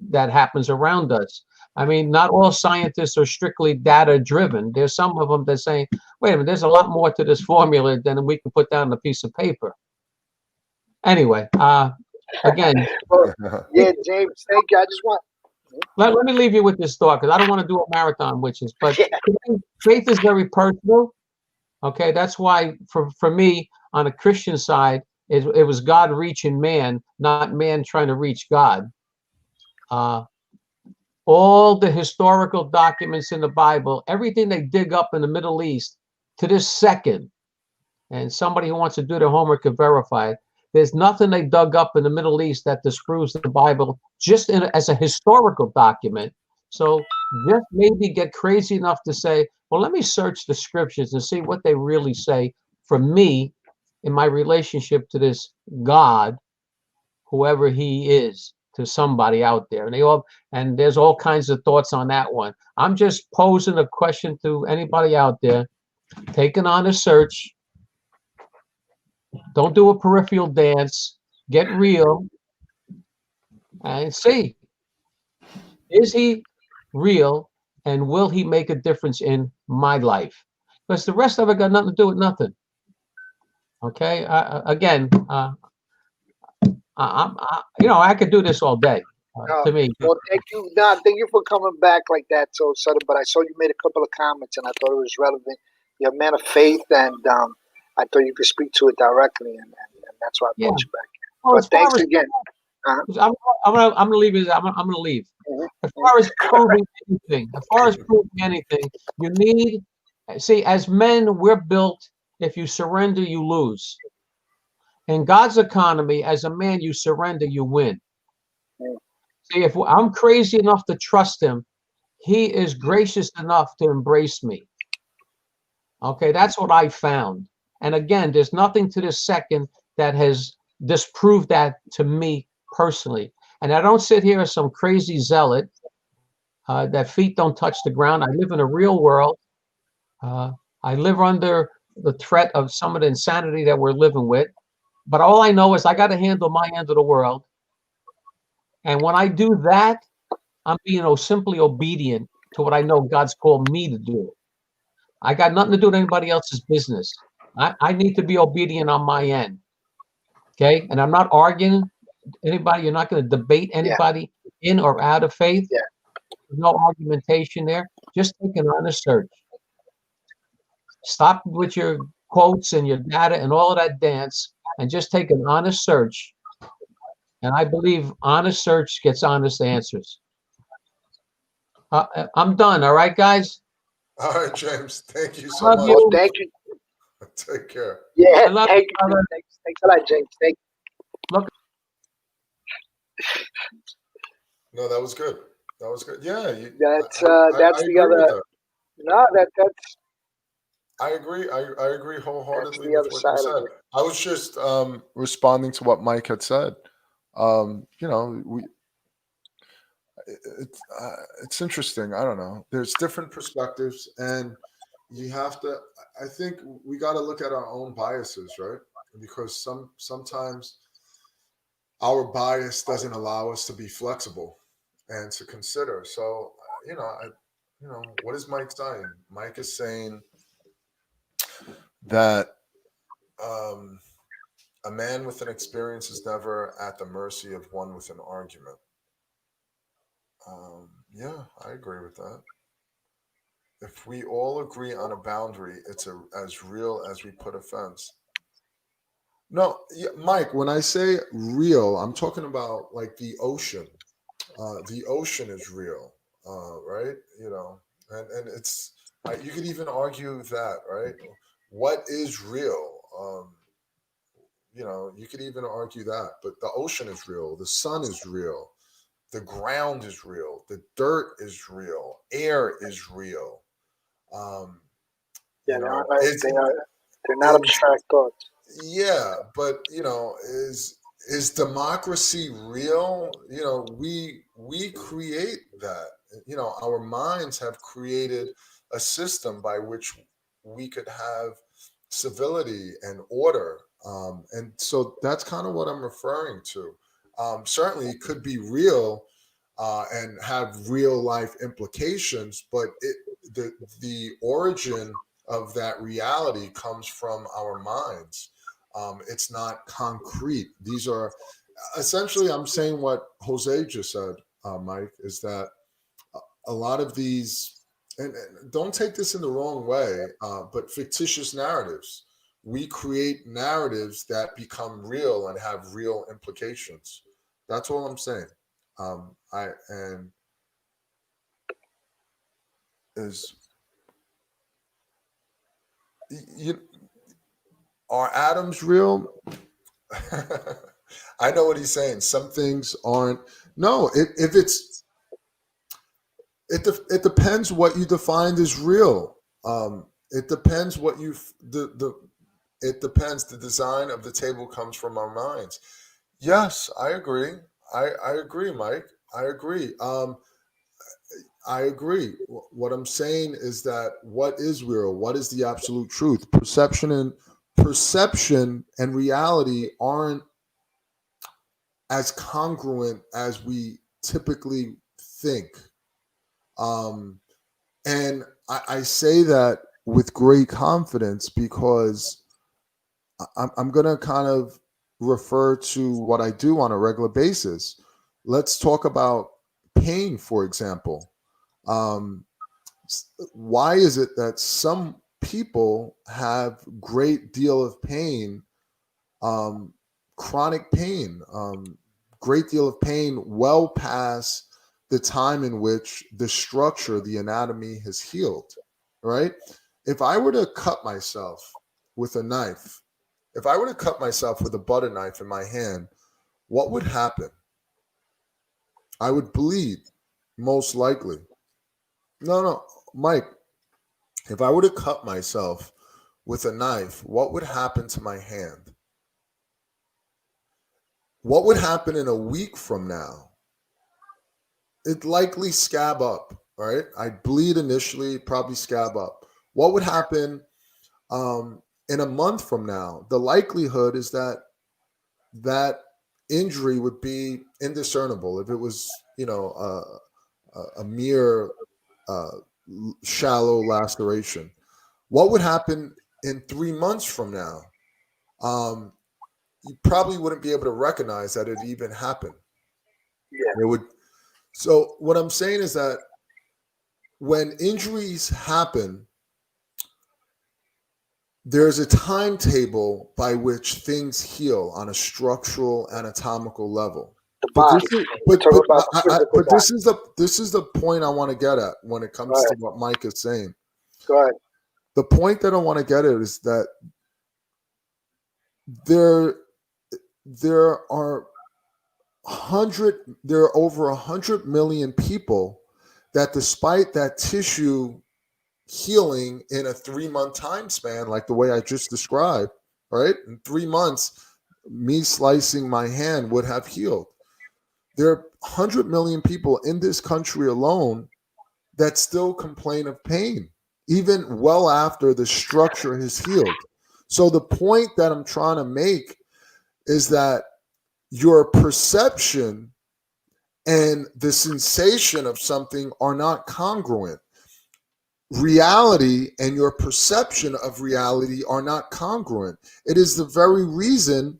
that happens around us. I mean, not all scientists are strictly data driven. There's some of them that say, wait a minute, there's a lot more to this formula than we can put down on a piece of paper. Anyway, again. Yeah, James, thank you. I just want. Let me leave you with this thought, because I don't want to do a marathon, witches, but faith is very personal. Okay, that's why for me, on a Christian side, it was God reaching man, not man trying to reach God. All the historical documents in the Bible, everything they dig up in the Middle East to this second, and somebody who wants to do their homework can verify it, there's nothing they dug up in the Middle East that disproves the Bible just as a historical document. So just maybe get crazy enough to say, well, let me search the scriptures and see what they really say for me in my relationship to this God, whoever he is, to somebody out there. And there's all kinds of thoughts on that one. I'm just posing a question to anybody out there. Take an honest search. Don't do a peripheral dance. Get real and see, is he real, and will he make a difference in my life? Because the rest of it got nothing to do with nothing. Okay. I could do this all day. to me. Well, thank you. Nah, thank you for coming back like that so sudden. But I saw you made a couple of comments, and I thought it was relevant. You're a man of faith, and I thought you could speak to it directly, and that's why I brought Yeah. you back. Well, But as far thanks as again. I'm gonna leave it. I'm gonna leave. Mhm. As far as proving anything, you need. See, as men, we're built. If you surrender, you lose. In God's economy, as a man, you surrender, you win. Mm. See, if I'm crazy enough to trust Him, He is gracious enough to embrace me. Okay, that's what I found. And again, there's nothing to this second that has disproved that to me personally. And I don't sit here as some crazy zealot that feet don't touch the ground. I live in a real world. I live under the threat of some of the insanity that we're living with. But all I know is I got to handle my end of the world. And when I do that, I'm being simply obedient to what I know God's called me to do. I got nothing to do with anybody else's business. I need to be obedient on my end. Okay. And I'm not arguing anybody. You're not going to debate anybody in or out of faith. Yeah. There's no argumentation there. Just take an honest search. Stop with your quotes and your data and all of that dance and just take an honest search. And I believe honest search gets honest answers. I'm done. All right, guys? All right, James. Thank you so Love much. you. Well, thank you. Take care. Yeah, I love thank you, you. brother. Thanks a lot, James. Thank you. No, that was good. That was good. Yeah, That's I that's agree the with other. that. No, that's I agree. I agree wholeheartedly the with other what you side of said. it. I was just responding to what Mike had said. It's interesting. I don't know. There's different perspectives, and you have to. I think we got to look at our own biases, right? Because sometimes our bias doesn't allow us to be flexible and to consider. So, what is Mike saying? Mike is saying that a man with an experience is never at the mercy of one with an argument. Yeah, I agree with that. If we all agree on a boundary, it's as real as we put a fence. No, yeah, Mike, when I say real, I'm talking about like the ocean. The ocean is real, right? And it's you could even argue that, right? What is real? You could even argue that, but the ocean is real, the sun is real, the ground is real, the dirt is real, air is real. Yeah, It's they're not abstract thoughts. yeah, but is democracy real? We create that. Our minds have created a system by which we could have civility and order. And so that's kind of what I'm referring to. Certainly, it could be real and have real life implications, but the origin of that reality comes from our minds. It's not concrete. These are essentially, I'm saying what Jose just said, Mike, is that a lot of these, and don't take this in the wrong way, but fictitious narratives. We create narratives that become real and have real implications. That's all I'm saying. Are atoms real? I know what he's saying. Some things aren't. No, if it's it depends what you defined as real. It depends what you it depends. The design of the table comes from our minds. Yes, I agree. I agree, Mike. I agree. I agree. What I'm saying is that what is real? What is the absolute truth? Perception and reality aren't as congruent as we typically think. And I say that with great confidence because I'm going to kind of refer to what I do on a regular basis. Let's talk about pain, for example. Why is it that some people have great deal of pain, chronic pain, great deal of pain well past the time in which the structure, the anatomy has healed, right? If I were to cut myself with a knife, if I were to cut myself with a butter knife in my hand, what would happen? I would bleed, most likely. No, Mike, if I were to cut myself with a knife, what would happen to my hand? What would happen in a week from now? It'd likely scab up, right? I'd bleed initially, probably scab up. What would happen in a month from now? The likelihood is that that injury would be indiscernible if it was, a mere shallow laceration. What would happen in 3 months from now? You probably wouldn't be able to recognize that it even happened. Yeah. It would. So what I'm saying is that when injuries happen, there's a timetable by which things heal on a structural, anatomical level. The But body. this is the point I want to get at when it comes to what Mike is saying. Go ahead. The point that I want to get at is that there are over 100 million people that, despite that tissue healing in a 3-month time span, like the way I just described, right? In 3 months, me slicing my hand would have healed. There are 100 million people in this country alone that still complain of pain, even well after the structure has healed. So the point that I'm trying to make is that your perception and the sensation of something are not congruent. Reality and your perception of reality are not congruent. It is the very reason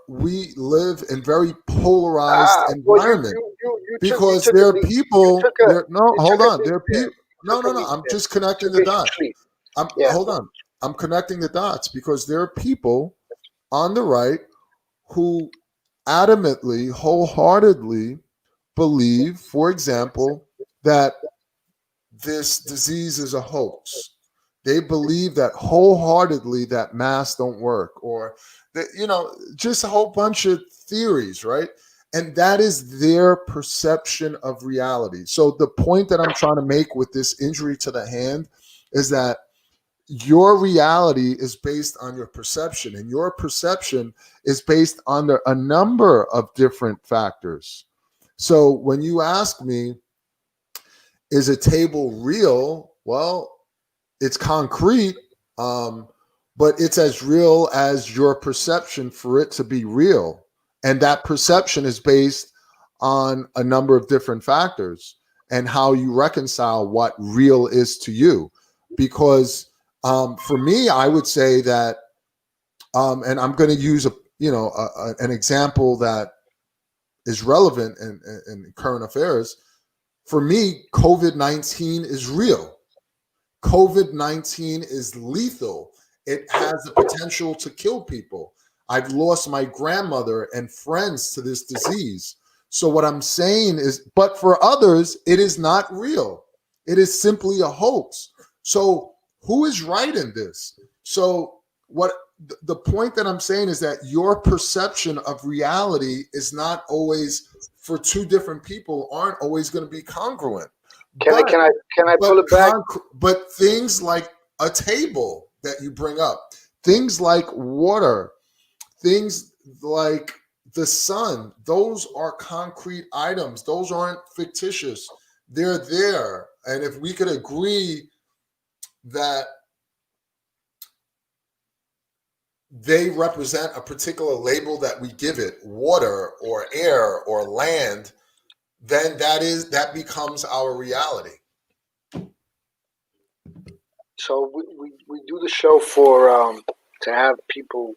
we live in very polarized environment. Because there are people. Hold on. There are people. No. I'm just connecting the dots. Hold on. I'm connecting the dots because there are people on the right who adamantly, wholeheartedly believe, for example, that this disease is a hoax. They believe that wholeheartedly that masks don't work, or that, just a whole bunch of theories, right? And that is their perception of reality. So the point that I'm trying to make with this injury to the hand is that your reality is based on your perception, and your perception is based on a number of different factors. So when you ask me, is a table real? Well, it's concrete, but it's as real as your perception for it to be real. And that perception is based on a number of different factors and how you reconcile what real is to you. Because for me, I would say that, and I'm going to use an example that is relevant in current affairs. For me, COVID-19 is real. COVID-19 is lethal. It has the potential to kill people. I've lost my grandmother and friends to this disease. So what I'm saying is, but for others, it is not real. It is simply a hoax. So who is right in this? So what the point that I'm saying is that your perception of reality is not always, for two different people, aren't always going to be congruent. Can I pull it back? But things like a table that you bring up, things like water, things like the sun, those are concrete items. Those aren't fictitious. They're there. And if we could agree that they represent a particular label that we give it, water or air or land, then that becomes our reality. So we do the show for to have people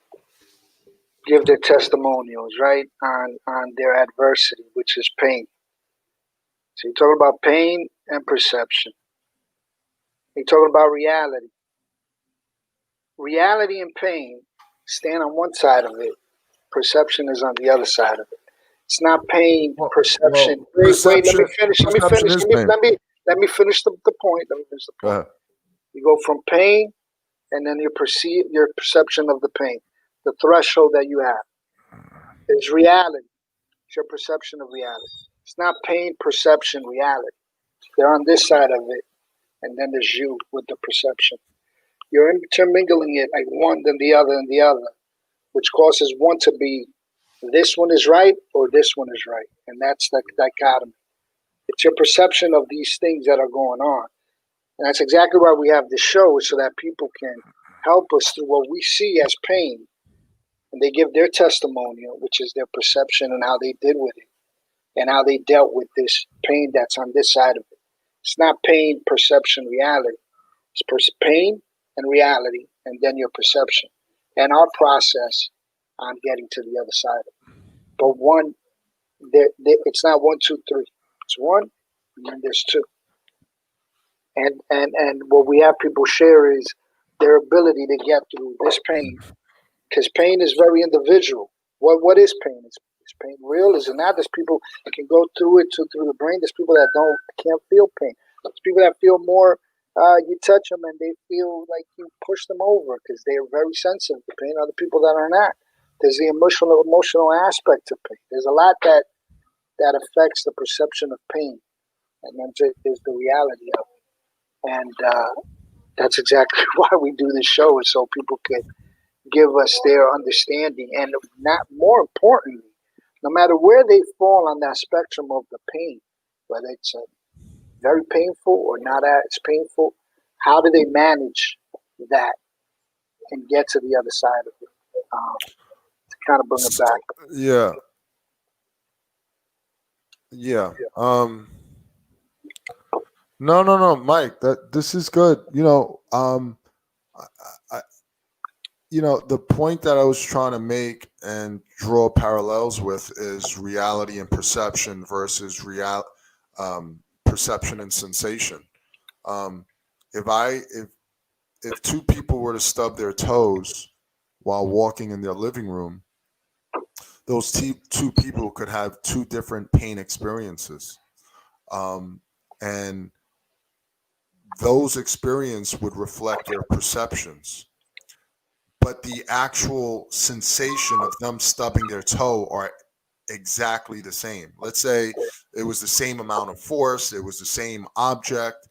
give their testimonials, right, on their adversity, which is pain. So you're talking about pain and perception. You're talking about reality. Reality and pain stand on one side of it. Perception is on the other side of it. It's not pain, perception. Wait, let me finish. Let me finish. Let me finish the point. Let me finish the point. You go from pain, and then your perception of the pain, the threshold that you have. Is reality. It's your perception of reality. It's not pain, perception, reality. They're on this side of it, and then there's you with the perception. You're intermingling it like one, then the other, and the other, which causes one to be this one is right or this one is right. And that's the dichotomy. It's your perception of these things that are going on. And that's exactly why we have this show, so that people can help us through what we see as pain. And they give their testimonial, which is their perception and how they did with it, and how they dealt with this pain that's on this side of it. It's not pain, perception, reality. It's pain and reality, and then your perception. And our process on getting to the other side of it. But one, it's not 1, 2, 3. It's one, and then there's two. And what we have people share is their ability to get through this pain, because pain is very individual. What is pain? Is pain real? Is it not? There's people that can go through it through the brain. There's people that can't feel pain. There's people that feel more. You touch them and they feel like you push them over because they're very sensitive to pain. Other people that are not. There's the emotional aspect of pain. There's a lot that affects the perception of pain, and then there's the reality of it. And that's exactly why we do this show, is so people can give us their understanding, and not more importantly, no matter where they fall on that spectrum of the pain, whether it's very painful or not as painful, how do they manage that and get to the other side of it? To kind of bring it back. Yeah. No, Mike. This is good. The point that I was trying to make and draw parallels with is reality and perception versus perception and sensation. If two people were to stub their toes while walking in their living room, those two people could have two different pain experiences. And those experiences would reflect their perceptions. But the actual sensation of them stubbing their toe are exactly the same. Let's say it was the same amount of force, it was the same object,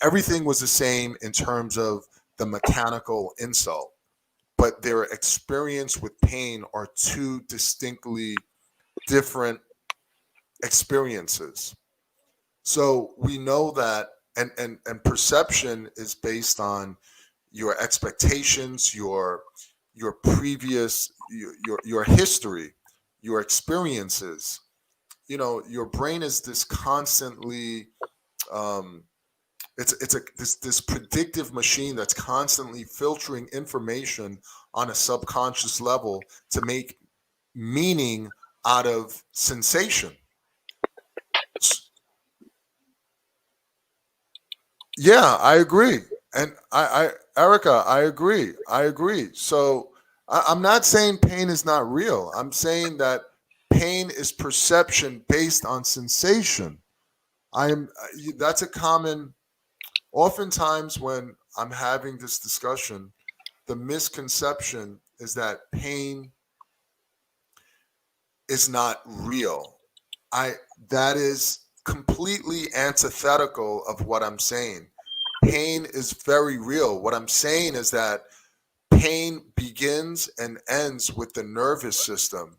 everything was the same in terms of the mechanical insult. But their experience with pain are two distinctly different experiences. So we know that, and perception is based on your expectations, your previous, your history, your experiences. Your brain is this constantly, this predictive machine that's constantly filtering information on a subconscious level to make meaning out of sensation. Yeah, I agree. And Erica, I agree. So I'm not saying pain is not real. I'm saying that pain is perception based on sensation. That's a common, oftentimes when I'm having this discussion, the misconception is that pain is not real. That is completely antithetical of what I'm saying. Pain is very real. What I'm saying is that pain begins and ends with the nervous system.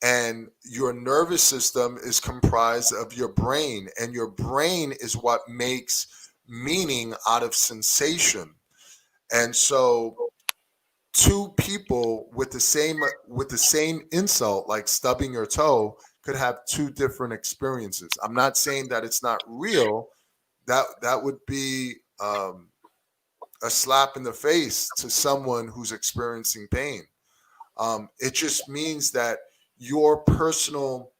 And your nervous system is comprised of your brain, and your brain is what makes meaning out of sensation. And so two people with the same insult, like stubbing your toe, could have two different experiences. I'm not saying that it's not real. That would be a slap in the face to someone who's experiencing pain. It just means that your personal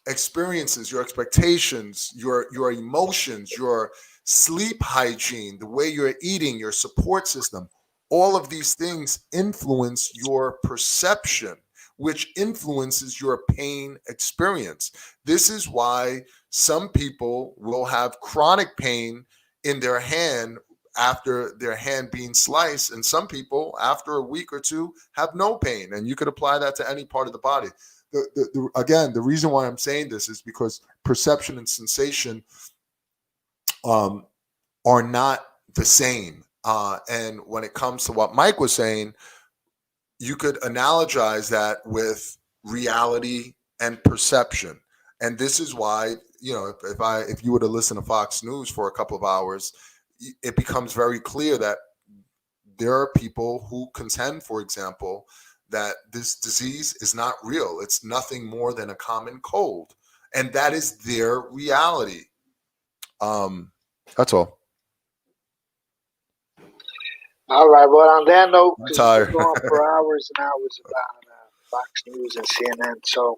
experiences, your expectations, your emotions, your sleep hygiene, the way you're eating, your support system, all of these things influence your perception, which influences your pain experience. This is why some people will have chronic pain in their hand after their hand being sliced, and some people after a week or two have no pain. And you could apply that to any part of the body. Again, the reason why I'm saying this is because perception and sensation are not the same. And when it comes to what Mike was saying, you could analogize that with reality and perception. And this is why, if you were to listen to Fox News for a couple of hours, it becomes very clear that there are people who contend, for example, that this disease is not real. It's nothing more than a common cold. And that is their reality. That's all. All right. Well, on that note, I'm 'cause tired. we're going for hours and hours about Fox News and CNN. So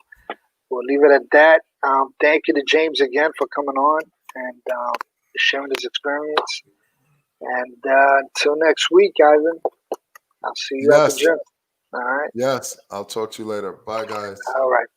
we'll leave it at that. Thank you to James again for coming on and sharing his experience. And until next week, Ivan, I'll see you at the Yes. gym. All right. Yes. I'll talk to you later. Bye, guys. All right.